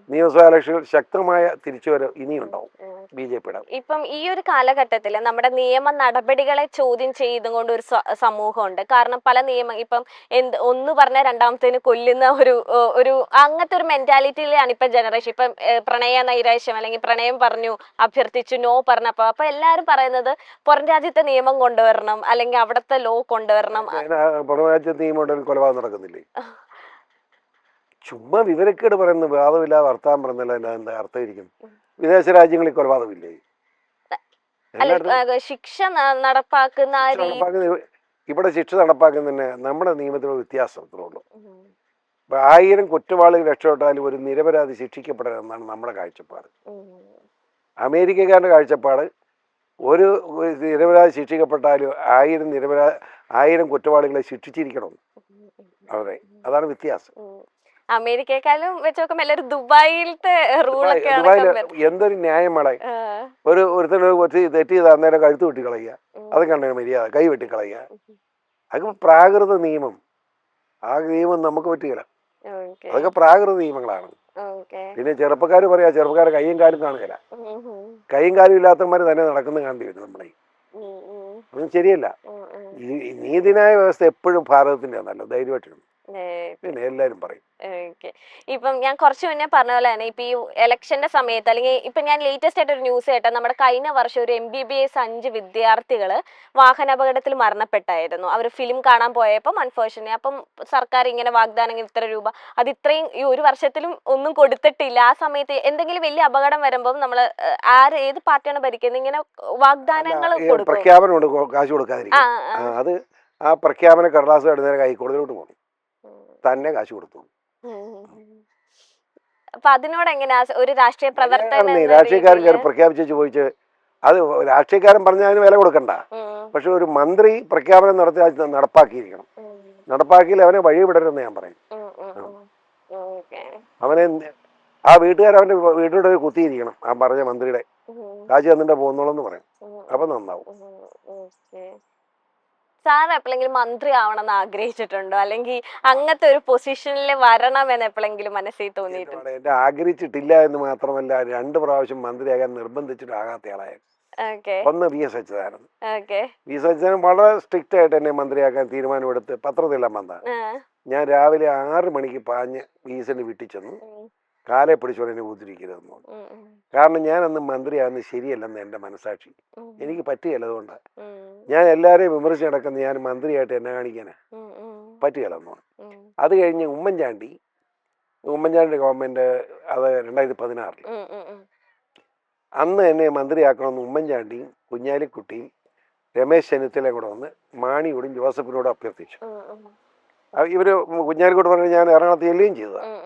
S1: നിയമസഭാ ഇലക്ഷനിൽ ശക്തമായ തിരിച്ചുവരവ് ഇനിയുണ്ടാവും BJP-യുടെ.
S2: ഇപ്പം ഈ ഒരു കാലഘട്ടത്തിൽ നമ്മുടെ നിയമ നടപടികളെ ചോദ്യം ചെയ്തുകൊണ്ട് ഒരു സമൂഹമുണ്ട്. കാരണം പല നിയമം ഇപ്പം ഒന്ന് പറഞ്ഞാൽ രണ്ടാമത്തേന് കൊല്ലുന്ന ഒരു അങ്ങനത്തെ ഒരു മെന്റാലിറ്റിയിലാണ് ഇപ്പൊ ജനറേഷൻ. ഇപ്പം പ്രണയ നൈരാശ്യം അല്ലെങ്കിൽ പ്രണയം പറഞ്ഞു അഭ്യർത്ഥിച്ചു നോ പറഞ്ഞപ്പോ അപ്പൊ എല്ലാരും പറയുന്നത് പുറം രാജ്യത്തെ നിയമം കൊണ്ടുവരണം അല്ലെങ്കിൽ അവിടുത്തെ ലോ കൊണ്ടുവരണം.
S1: പുറം രാജ്യത്തെ നിയമം കൊലപാതകം നടക്കുന്നില്ലേ? ചുമ്മാ വിവരക്കേട് പറയുന്ന വാദമില്ലാതെ വർത്താനം പറഞ്ഞല്ല എന്താ അർത്ഥമായിരിക്കും? വിദേശ രാജ്യങ്ങളിൽ കൊലപാതകമില്ലേ?
S2: ശിക്ഷ നടപ്പാക്കുന്ന
S1: ഇവിടെ ശിക്ഷ നടപ്പാക്കുന്നതന്നെ നമ്മുടെ നിയമത്തിലുള്ള വ്യത്യാസം അത്രേ ഉള്ളൂ. 1000 കുറ്റവാളികൾ രക്ഷപ്പെട്ടാലും ഒരു നിരപരാധി ശിക്ഷിക്കപ്പെടണമെന്നാണ് നമ്മുടെ കാഴ്ചപ്പാട്. അമേരിക്കക്കാരുടെ കാഴ്ചപ്പാട് ഒരു നിരപരാധി ശിക്ഷിക്കപ്പെട്ടാലും 1000 കുറ്റവാളികളെ ശിക്ഷിച്ചിരിക്കണം. അതെ, അതാണ് വ്യത്യാസം.
S2: അമേരിക്കക്കാളും വെച്ച് നോക്കുമ്പോ എല്ലാവരും ദുബായിലത്തെ റൂളൊക്കെ
S1: എന്തൊരു ന്യായമാണ്. ഒരുത്തന് തെറ്റ് ചെയ്ത് അന്നേരം കഴുത്ത് വെട്ടി കളയുക, അതൊക്കെ ഉണ്ടെങ്കിൽ മര്യാദ കൈ വെട്ടി കളയുക. അതൊക്കെ പ്രാകൃത നിയമം. ആ നിയമം നമുക്ക് പറ്റുകയില്ല. അതൊക്കെ പ്രാകൃത നിയമങ്ങളാണ്. പിന്നെ ചെറുപ്പക്കാർ പറയാ ചെറുപ്പക്കാരെ കൈയും കാലും കാണുകയില്ല. കൈയും കാലും ഇല്ലാത്തവന്മാര് തന്നെ നടക്കുന്ന കാണേണ്ടി വരും നമ്മളെ. അതൊന്നും ശരിയല്ല. നീതിന്യായ വ്യവസ്ഥ എപ്പോഴും ഭാരതത്തിന്റെ ആണല്ലോ, ധൈര്യമായിട്ടുണ്ട്. പിന്നെ എല്ലാരും പറയും.
S2: ഇപ്പം ഞാൻ കുറച്ച് മുന്നേ പറഞ്ഞ പോലെ തന്നെ ഇപ്പൊ ഈ ഇലക്ഷന്റെ സമയത്ത് അല്ലെങ്കിൽ ഇപ്പൊ ഞാൻ ലേറ്റസ്റ്റ് ആയിട്ട് ഒരു ന്യൂസ് കേട്ട നമ്മുടെ കഴിഞ്ഞ വർഷം ഒരു MBBS 5 വിദ്യാർത്ഥികള് വാഹനാപകടത്തിൽ മരണപ്പെട്ടായിരുന്നു. അവർ ഫിലിം കാണാൻ പോയപ്പം അൺഫോർച്യുനേറ്റ്ലി അപ്പം സർക്കാർ ഇങ്ങനെ വാഗ്ദാനങ്ങൾ ഇത്ര രൂപ അത് ഇത്രയും ഈ ഒരു വർഷത്തിലും ഒന്നും കൊടുത്തിട്ടില്ല. ആ സമയത്ത് എന്തെങ്കിലും വലിയ അപകടം വരുമ്പോൾ നമ്മള് ഏത് പാർട്ടിയാണ് ഭരിക്കുന്നത് ഇങ്ങനെ വാഗ്ദാനങ്ങൾ കൊടുക്കും.
S1: പ്രഖ്യാപനമുണ്ട് കാശ് കൊടുക്കാതിരിക്കും. അത് ആ പ്രഖ്യാപന കടലാസ് നേരെ ഹൈക്കോടതിയിലോട്ട് പോകും, തന്നെ കാശ് കൊടുത്തു.
S2: അപ്പൊ അതിനോട് എങ്ങനെയാ ഒരു രാഷ്ട്രീയ പ്രവർത്തകൻ
S1: രാഷ്ട്രീയക്കാരൻ കയറി പ്രഖ്യാപിച്ചു ചോദിച്ച് അത് രാഷ്ട്രീയക്കാരൻ പറഞ്ഞാൽ അതിന് വില കൊടുക്കണ്ട. പക്ഷെ ഒരു മന്ത്രി പ്രഖ്യാപനം നടത്തി അത് നടപ്പാക്കിയിരിക്കണം. നടപ്പാക്കിയിൽ അവനെ വഴി വിടരുതെന്ന് ഞാൻ പറയും. അവനെ ആ വീട്ടുകാർ അവന്റെ വീട്ടിലൂടെ കുത്തിയിരിക്കണം. ആ പറഞ്ഞ മന്ത്രിയുടെ കാശ് തന്നിട്ട് പോകുന്നോളെന്ന് പറയും. അപ്പൊ നന്നാവും.
S2: സാർ എപ്പോഴെങ്കിലും മന്ത്രി ആവണമെന്ന് ആഗ്രഹിച്ചിട്ടുണ്ടോ? അല്ലെങ്കിൽ അങ്ങനത്തെ ഒരു പൊസിഷനിൽ വരണമെന്ന് എപ്പോഴെങ്കിലും മനസ്സിൽ തോന്നിയിട്ടുണ്ട്?
S1: എന്നെ ആഗ്രഹിച്ചിട്ടില്ല എന്ന് മാത്രമല്ല 2 പ്രാവശ്യം മന്ത്രിയാകാൻ നിർബന്ധിച്ചിട്ടാകാത്ത ആളായ. ഒന്ന് VS അച്യുതാനന്ദൻ. VS അച്യുതാനന്ദൻ വളരെ സ്ട്രിക്റ്റ് ആയിട്ട് എന്നെ മന്ത്രിയാക്കാൻ തീരുമാനമെടുത്ത് പത്രത്തിലെല്ലാം വന്നതാണ്. ഞാൻ രാവിലെ 6 മണിക്ക് പാഞ്ഞ് VSന് വീട്ടിൽ ചെന്നു. കാലെ പിടിച്ചോടെ എന്നെ ഉദ്ധരിക്കരുതെന്ന്. കാരണം ഞാൻ അന്ന് മന്ത്രിയാകുന്നത് ശരിയല്ലെന്ന് എൻ്റെ മനസാക്ഷി. എനിക്ക് പറ്റുകയില്ല. അതുകൊണ്ടാണ് ഞാൻ എല്ലാവരെയും വിമർശിച്ച് നടക്കുന്നത്. ഞാൻ മന്ത്രിയായിട്ട് എന്നെ കാണിക്കാനാ പറ്റുകയില്ലെന്ന്. അത് കഴിഞ്ഞ് ഉമ്മൻചാണ്ടി ഗവൺമെന്റ് അത് 2016 അന്ന് എന്നെ മന്ത്രിയാക്കണമെന്ന് ഉമ്മൻചാണ്ടിയും കുഞ്ഞാലിക്കുട്ടിയും രമേശ് ചെന്നിത്തലയും കൂടെ വന്ന് മാണിയോടും ജോസഫിനോടും അഭ്യർത്ഥിച്ചു. ഇവര് കുഞ്ഞാലിക്കുട്ടി പറഞ്ഞ് ഞാൻ എറണാകുളത്ത് ചെല്ലുകയും ചെയ്തതാണ്.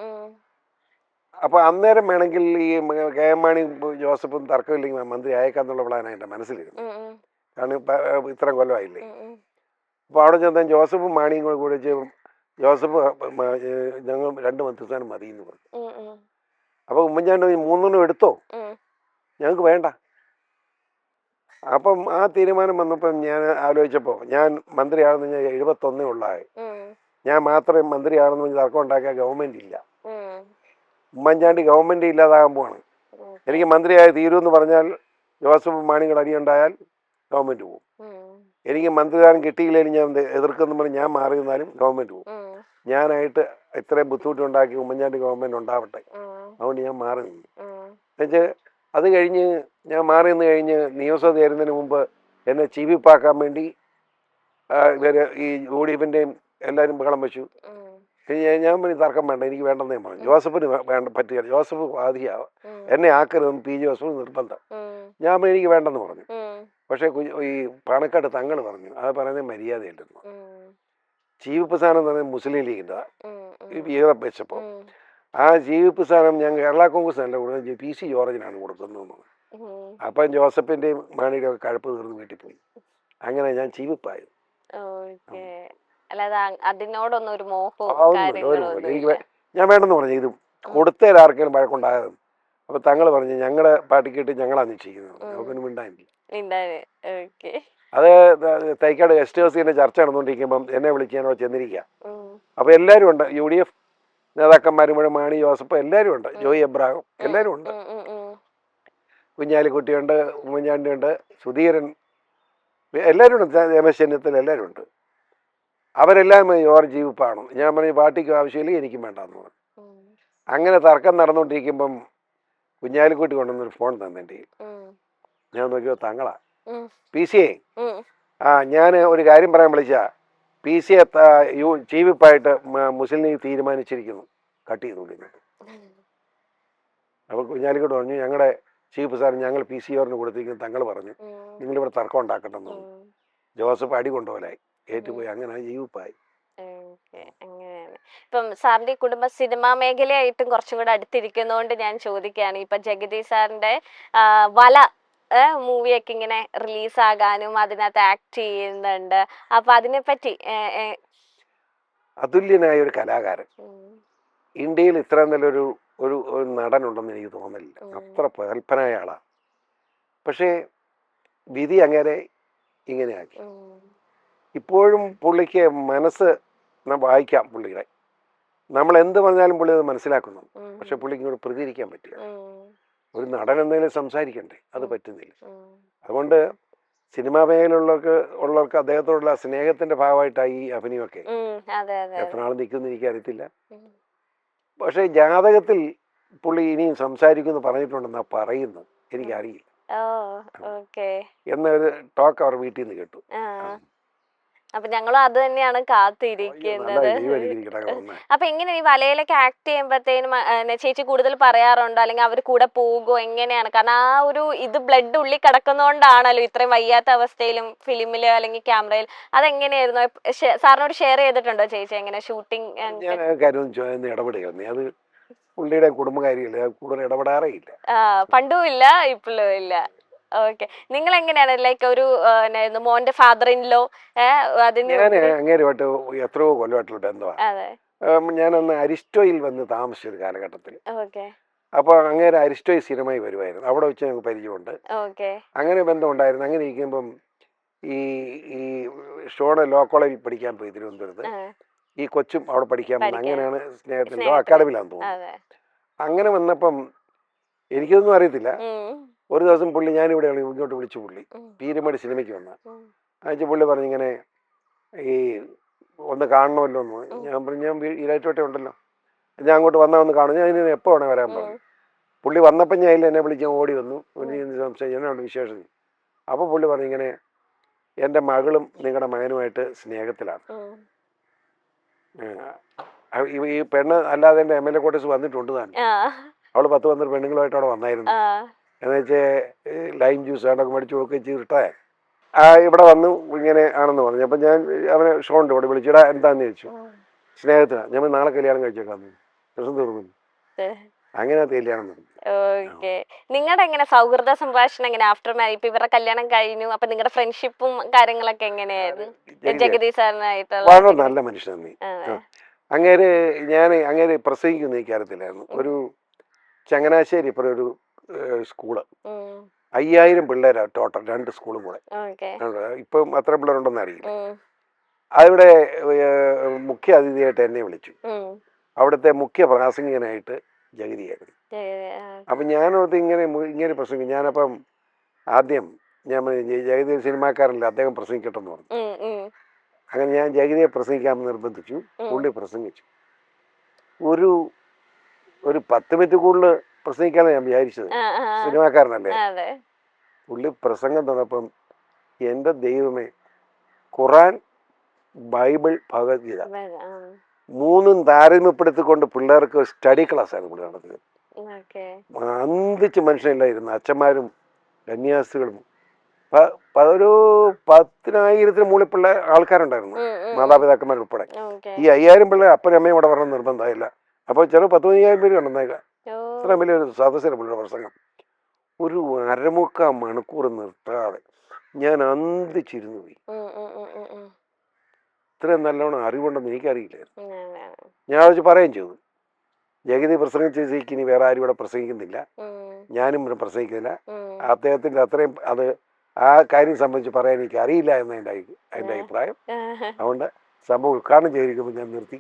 S1: അപ്പൊ അന്നേരം വേണമെങ്കിൽ ഈ KM മാണി ജോസഫും തർക്കമില്ലെങ്കിൽ മന്ത്രി അയക്കാന്നുള്ള പ്ലാനാണ് എൻ്റെ മനസ്സിലിരുന്നു. കാരണം ഇത്ര കൊല്ലമായില്ലേ. അപ്പൊ അവിടെ ചെന്നാൽ ജോസഫും മാണിയും കൂടെ ജോസഫ് ഞങ്ങൾ 2 മന്ത്രിസ്ഥാനം മതി എന്ന് പറഞ്ഞു. അപ്പൊ ഉമ്മൻചാണ്ടി 3 എടുത്തോ, ഞങ്ങൾക്ക് വേണ്ട. അപ്പം ആ തീരുമാനം വന്നപ്പം ഞാൻ ആലോചിച്ചപ്പോ ഞാൻ മന്ത്രിയാണെന്ന് ഞാൻ 71 ഉള്ളതായി. ഞാൻ മാത്രമേ മന്ത്രിയാണെന്ന് തർക്കം ഉണ്ടാക്കിയ ഗവൺമെന്റ് ഇല്ല. ഉമ്മൻചാണ്ടി ഗവൺമെന്റ് ഇല്ലാതാകാൻ പോവാണ്. എനിക്ക് മന്ത്രിയായി തീരുമെന്ന് പറഞ്ഞാൽ ജോസഫ് മാണികൾ അടിയുണ്ടായാൽ ഗവൺമെന്റ് പോകും. എനിക്ക് മന്ത്രിസ്ഥാനം കിട്ടിയില്ലെങ്കിൽ ഞാൻ എതിർക്കുന്നു പറഞ്ഞ് ഞാൻ മാറി നിന്നാലും ഗവൺമെന്റ് പോകും. ഞാനായിട്ട് ഇത്രയും ബുദ്ധിമുട്ടുണ്ടാക്കി ഉമ്മൻചാണ്ടി ഗവൺമെന്റ് ഉണ്ടാവട്ടെ, അതുകൊണ്ട് ഞാൻ മാറി നിന്നു. എന്നുവെച്ചാൽ അത് കഴിഞ്ഞ് ഞാൻ മാറി നിന്ന് കഴിഞ്ഞ് നിയമസഭ ചേരുന്നതിന് മുമ്പ് എന്നെ ചീഫ് വിപ്പാക്കാൻ വേണ്ടി ഇവര് ഈ UDFിന്റെയും എല്ലാവരും ബഹളം വെച്ചു. ഞാൻ പറഞ്ഞു തർക്കം വേണ്ട, എനിക്ക് വേണ്ടെന്നേ പറഞ്ഞു. ജോസഫിന് വേണ്ട പറ്റുകയില്ല, ജോസഫ് ബാധിയാവും, എന്നെ ആക്കരുതെന്ന് P. ജോസഫ് നിർബന്ധം. ഞാൻ എനിക്ക് വേണ്ടെന്ന് പറഞ്ഞു. പക്ഷെ ഈ പാണക്കാട് തങ്ങൾ പറഞ്ഞു അത് പറയുന്നത് മര്യാദയില്ലെന്ന്. ചീഫ് വിപ്പ് സ്ഥാനം എന്ന് പറയുന്നത് മുസ്ലിം ലീഗിൻ്റെ വെച്ചപ്പോൾ ആ ചീഫ് വിപ്പ് സ്ഥാനം ഞാൻ കേരള കോൺഗ്രസ് അല്ല കൊടുക്കുന്നത്, PC ജോർജിനാണ് കൊടുക്കുന്നത്. അപ്പം ജോസഫിന്റെയും മാണിയുടെ ഒക്കെ കഴപ്പ് തീർന്ന് വീട്ടിൽ പോയി. അങ്ങനെ ഞാൻ ചീഫ് വിപ്പായത്.
S2: അതിനോടൊന്നും ഒരു
S1: ഞാൻ വേണ്ടെന്ന് പറഞ്ഞു. ഇത് കൊടുത്തതിൽ ആർക്കെങ്കിലും വഴക്കുണ്ടായത്. അപ്പൊ തങ്ങൾ പറഞ്ഞു ഞങ്ങളുടെ പാർട്ടിക്കിട്ട് ഞങ്ങളാണ് നിശ്ചയിക്കുന്നത്. നമുക്കൊന്നും മിണ്ടാനില്ല. അത് തൈക്കാട് ഗസ്റ്റ് ഹൗസിന്റെ ചർച്ച നടന്നുകൊണ്ടിരിക്കുമ്പം എന്നെ വിളിച്ച് ഞാൻ ചെന്നിരിക്കുക. അപ്പൊ എല്ലാവരും ഉണ്ട്, UDF നേതാക്കന്മാരും കൂടെ മാണി ജോസഫ് എല്ലാവരും ഉണ്ട്, ജോയി എബ്രാഹിം എല്ലാവരും ഉണ്ട്, കുഞ്ഞാലിക്കുട്ടിയുണ്ട്, ഉമ്മൻചാണ്ടിയുണ്ട്, സുധീരൻ എല്ലാവരും ഉണ്ട്, രമേശ് ചെന്നിത്തല എല്ലാവരും ഉണ്ട്. അവരെല്ലാം ജീവിപ്പാണ്. ഞാൻ പറഞ്ഞു പാർട്ടിക്കും ആവശ്യമില്ല എനിക്കും വേണ്ടെന്ന് പറഞ്ഞു. അങ്ങനെ തർക്കം നടന്നുകൊണ്ടിരിക്കുമ്പം കുഞ്ഞാലിക്കുട്ടി കൊണ്ടുവന്നൊരു ഫോൺ തന്നെ. ഞാൻ നോക്കിയോ തങ്ങളാ PC. ഞാൻ ഒരു കാര്യം പറയാൻ വിളിച്ച PC ചീഫ് വിപ്പായിട്ട് മുസ്ലിം ലീഗ് തീരുമാനിച്ചിരിക്കുന്നു, കട്ട് ചെയ്തുകൊണ്ടിരുന്നു. അപ്പോൾ കുഞ്ഞാലിക്കുട്ടി പറഞ്ഞു ഞങ്ങളുടെ ചീഫ് സാർ ഞങ്ങൾ PCOറിന് കൊടുത്തിരിക്കുന്നു, തങ്ങൾ പറഞ്ഞു നിങ്ങളിവിടെ തർക്കം ഉണ്ടാക്കട്ടെന്ന് പറഞ്ഞു. ജോസഫ് അടി കൊണ്ടുപോലായി, ഏറ്റുപോയി, അങ്ങനെ ജീവിപ്പായി.
S2: അങ്ങനെയാണ്. ഇപ്പം സാറിന്റെ ഈ കുടുംബ സിനിമാ മേഖലയായിട്ടും കുറച്ചും കൂടെ അടുത്തിരിക്കുന്നതുകൊണ്ട് ഞാൻ ചോദിക്കുകയാണ്, ഇപ്പൊ ജഗതി സാറിന്റെ വല മൂവിയൊക്കെ ഇങ്ങനെ റിലീസ് ആകാനും അതിനകത്ത് ആക്ട് ചെയ്യുന്നുണ്ട്. അപ്പൊ അതിനെപ്പറ്റി
S1: അതുല്യനായ ഒരു കലാകാരൻ ഇന്ത്യയിൽ ഇത്ര നല്ലൊരു ഒരു നടനുണ്ടെന്ന് എനിക്ക് തോന്നുന്നില്ല. അത്ര പ്രഗത്ഭനായ ആളാണ്. പക്ഷേ വിധി അങ്ങനെ ഇങ്ങനെയാക്കി. ഇപ്പോഴും പുള്ളിക്ക് മനസ്സ് വായിക്കാം. പുള്ളിയുടെ നമ്മൾ എന്ത് പറഞ്ഞാലും പുള്ളി അത് മനസ്സിലാക്കുന്നു. പക്ഷെ പുള്ളിക്ക് ഇങ്ങോട്ട് പ്രതികരിക്കാൻ പറ്റില്ല. ഒരു നടൻ എന്തെങ്കിലും സംസാരിക്കണ്ടേ, അത് പറ്റുന്നില്ല. അതുകൊണ്ട് സിനിമാ മേഖലയുള്ളവർക്ക് അദ്ദേഹത്തോടുള്ള സ്നേഹത്തിന്റെ ഭാഗമായിട്ടാണ് ഈ അഭിനയമൊക്കെ. എത്ര നാൾ നിൽക്കുമെന്ന് എനിക്കറിയത്തില്ല. പക്ഷെ ജാതകത്തിൽ പുള്ളി ഇനിയും സംസാരിക്കുമെന്ന് പറഞ്ഞിട്ടുണ്ടെന്നാ പറയുന്നത്, എനിക്കറിയില്ല. എന്നൊരു ടോക്ക് അവർ വീട്ടിൽ നിന്ന് കേട്ടു.
S2: അപ്പൊ ഞങ്ങളും അത് തന്നെയാണ് കാത്തിരിക്കുന്നത്. അപ്പൊ എങ്ങനെ ഈ വലയിലൊക്കെ ആക്ട് ചെയ്യുമ്പോഴത്തേനും ചേച്ചി കൂടുതൽ പറയാറുണ്ടോ, അല്ലെങ്കിൽ അവർ കൂടെ പോകുമോ, എങ്ങനെയാണ്? കാരണം ആ ഒരു ഇത് ബ്ലഡ് ഉള്ളിൽ കിടക്കുന്നോണ്ടാണല്ലോ ഇത്രയും വയ്യാത്ത അവസ്ഥയിലും ഫിലിമില് അല്ലെങ്കിൽ ക്യാമറയിൽ. അതെങ്ങനെയായിരുന്നു? സാറിനോട് ഷെയർ ചെയ്തിട്ടുണ്ടോ ചേച്ചി എങ്ങനെ ഷൂട്ടിംഗ്?
S1: ഞാൻ ഇടപെടുകയാണ്, അത് പുള്ളിയുടെ കുടുംബകാര്യമില്ല, കൂടുതൽ ഇടപെടാറേ ഇല്ല.
S2: പണ്ടും ഇല്ല, ഇപ്പോഴും ഇല്ല. ഓക്കെ. നിങ്ങൾ എങ്ങനെയാണ് ലൈക്ക് ഒരു മോന്റെ ഫാദർ ഇൻ ലോ?
S1: ഞാൻ അങ്ങേരുമായിട്ട് എത്രയോ കൊല്ലമായിട്ടുള്ള ബന്ധമാണ്. ഞാനന്ന് അരിസ്റ്റോയിൽ വന്ന് താമസിച്ച ഒരു കാലഘട്ടത്തിൽ. അപ്പൊ അങ്ങേരെ അരിസ്റ്റോയിൽ സ്ഥിരമായി വരുമായിരുന്നു. അവിടെ വെച്ച് ഞങ്ങൾക്ക് പരിചയമുണ്ട്. അങ്ങനെ ബന്ധം ഉണ്ടായിരുന്നു. അങ്ങനെ ഇരിക്കുമ്പം ഈ ഷോണ് ലോ കോളേജിൽ പഠിക്കാൻ പോയി തിരുവനന്തപുരത്ത്. ഈ കൊച്ചും അവിടെ പഠിക്കാൻ വന്നു. അങ്ങനെയാണ് സ്നേഹത്തിൽ ലോ അക്കാഡമിയിലാന്ന് തോന്നുന്നു. അങ്ങനെ വന്നപ്പം എനിക്കൊന്നും അറിയത്തില്ല. ഒരു ദിവസം പുള്ളി ഞാനിവിടെ ഇങ്ങോട്ട് വിളിച്ചു. പുള്ളി പീരുമേട് സിനിമയ്ക്ക് വന്ന അയച്ച പുള്ളി പറഞ്ഞു ഇങ്ങനെ ഈ ഒന്ന് കാണണമല്ലോ എന്ന്. ഞാൻ പറഞ്ഞു ഞാൻ ഈരാറ്റോട്ടെ ഉണ്ടല്ലോ, ഞാൻ അങ്ങോട്ട് വന്നാൽ ഒന്ന് കാണും, ഞാൻ ഇതിന് എപ്പോൾ വേണേ വരാൻ പറഞ്ഞു. പുള്ളി വന്നപ്പം ഞാൻ എന്നെ വിളിച്ച് ഓടി വന്നു. സംസാരിച്ചു വിശേഷം. അപ്പോൾ പുള്ളി പറഞ്ഞു ഇങ്ങനെ എൻ്റെ മകളും നിങ്ങളുടെ മകനുമായിട്ട് സ്നേഹത്തിലാണ്. ഈ പെണ്ണ് അല്ലാതെ എൻ്റെ MLA ക്വാർട്ടേഴ്സ് വന്നിട്ടുണ്ട് താൻ. അവള് 10-12 പെണ്ണുങ്ങളുമായിട്ട് അവിടെ വന്നായിരുന്നു. എന്ന് വെച്ചാൽ ലൈം ജ്യൂസ് അതൊക്കെ മേടിച്ച് കൊടുക്കുകയും ചെയ്തിട്ടേ ഇവിടെ വന്നു ഇങ്ങനെ ആണെന്ന് പറഞ്ഞു. അപ്പം ഞാൻ അവനെ ഷോണ്ട് ഇവിടെ വിളിച്ചിടാ എന്താന്ന് ചോദിച്ചു. സ്നേഹത്തിനാണ്. ഞാൻ നാളെ കല്യാണം കഴിച്ചേക്കാന്ന് പ്രശ്നം തീർന്നു. അങ്ങനെ കല്യാണം നടന്നു.
S2: നിങ്ങളുടെ എങ്ങനെ സൗഹൃദ സംഭാഷണം എങ്ങനെ ആഫ്റ്റർ മാരേജ്? ഇപ്പൊ ഇവരുടെ കല്യാണം കഴിഞ്ഞു, അപ്പൊ നിങ്ങളുടെ ഫ്രണ്ട്ഷിപ്പും കാര്യങ്ങളൊക്കെ എങ്ങനെയായിരുന്നു ജഗതി സാറിനായിട്ടുള്ള?
S1: വളരെ നല്ല മനുഷ്യനാണ്. അങ്ങേര് പ്രസംഗിക്കുന്ന എനിക്കറിയത്തില്ലായിരുന്നു. ഒരു ചങ്ങനാശ്ശേരി ഇപ്പോൾ ഒരു സ്കൂള് 5000 പിള്ളേരാണ് ടോട്ടൽ, 2 സ്കൂളും കൂടെ. ഇപ്പം അത്ര പിള്ളേരുണ്ടെന്ന് അറിയില്ല. അവിടെ മുഖ്യ അതിഥിയായിട്ട് എന്നെ വിളിച്ചു. അവിടുത്തെ മുഖ്യ പ്രാസംഗികനായിട്ട് ജഗതിയായിരുന്നു. അപ്പം ഞാനോർത്ത് ഇങ്ങനെ പ്രസംഗിക്കും. ഞാനപ്പം ആദ്യം ഞാൻ ജഗതി സിനിമാക്കാരല്ല, അദ്ദേഹം പ്രസംഗിക്കട്ടെന്ന് പറഞ്ഞു. അങ്ങനെ ഞാൻ ജഗതിയെ പ്രസംഗിക്കാൻ നിർബന്ധിച്ചു. പുള്ളി പ്രസംഗിച്ചു. ഒരു 10 മിനിറ്റ് കൂടുതൽ പ്രസംഗിക്കാനാണ് ഞാൻ വിചാരിച്ചത്, സിനിമാക്കാരനല്ലേ. പുള്ളി പ്രസംഗം തന്നപ്പം എൻ്റെ ദൈവമേ, ഖുറാൻ, ബൈബിൾ, ഭഗവത്ഗീത 3ഉം താരതമ്യപ്പെടുത്തിക്കൊണ്ട് പിള്ളേർക്ക് സ്റ്റഡി ക്ലാസ്സാണ് പുള്ളി നടത്തുന്നത്. അന്തിച്ച് മനുഷ്യനില്ലായിരുന്നു. അച്ഛന്മാരും കന്യാസ്ത്രീകളും ഒരു 10,000 മുകളിൽ പിള്ളേർ ആൾക്കാരുണ്ടായിരുന്നു, മാതാപിതാക്കന്മാർ ഉൾപ്പെടെ. ഈ 5000 പിള്ളേർ അപ്പനും അമ്മയും ഇവിടെ വരണം നിർബന്ധമായില്ല. അപ്പോൾ ചില 10,000 പേര് കണ്ടെന്നേക്കാം. ഇത്ര വലിയൊരു സദസ്സിന് പുള്ളിയുടെ പ്രസംഗം. ഒരു 1/4 മണിക്കൂർ നിർത്താതെ ഞാൻ അന്തിച്ചിരുന്നു പോയി. ഇത്രയും നല്ലോണം അറിവുണ്ടെന്ന് എനിക്കറിയില്ലായിരുന്നു. ഞാൻ വെച്ച് പറയുകയും ചെയ്തു, ജഗതി പ്രസംഗിച്ച് ഇനി വേറെ ആരും ഇവിടെ പ്രസംഗിക്കുന്നില്ല, ഞാനും ഇവിടെ പ്രസംഗിക്കുന്നില്ല. അദ്ദേഹത്തിൻ്റെ അത്രയും ആ കാര്യം സംബന്ധിച്ച് പറയാൻ എനിക്ക് അറിയില്ല എന്ന് എൻ്റെ അഭിപ്രായം. അതുകൊണ്ട് സംഭവം ഉദ്ഘാടനം ചെയ്തിരിക്കുമ്പോൾ ഞാൻ നിർത്തി.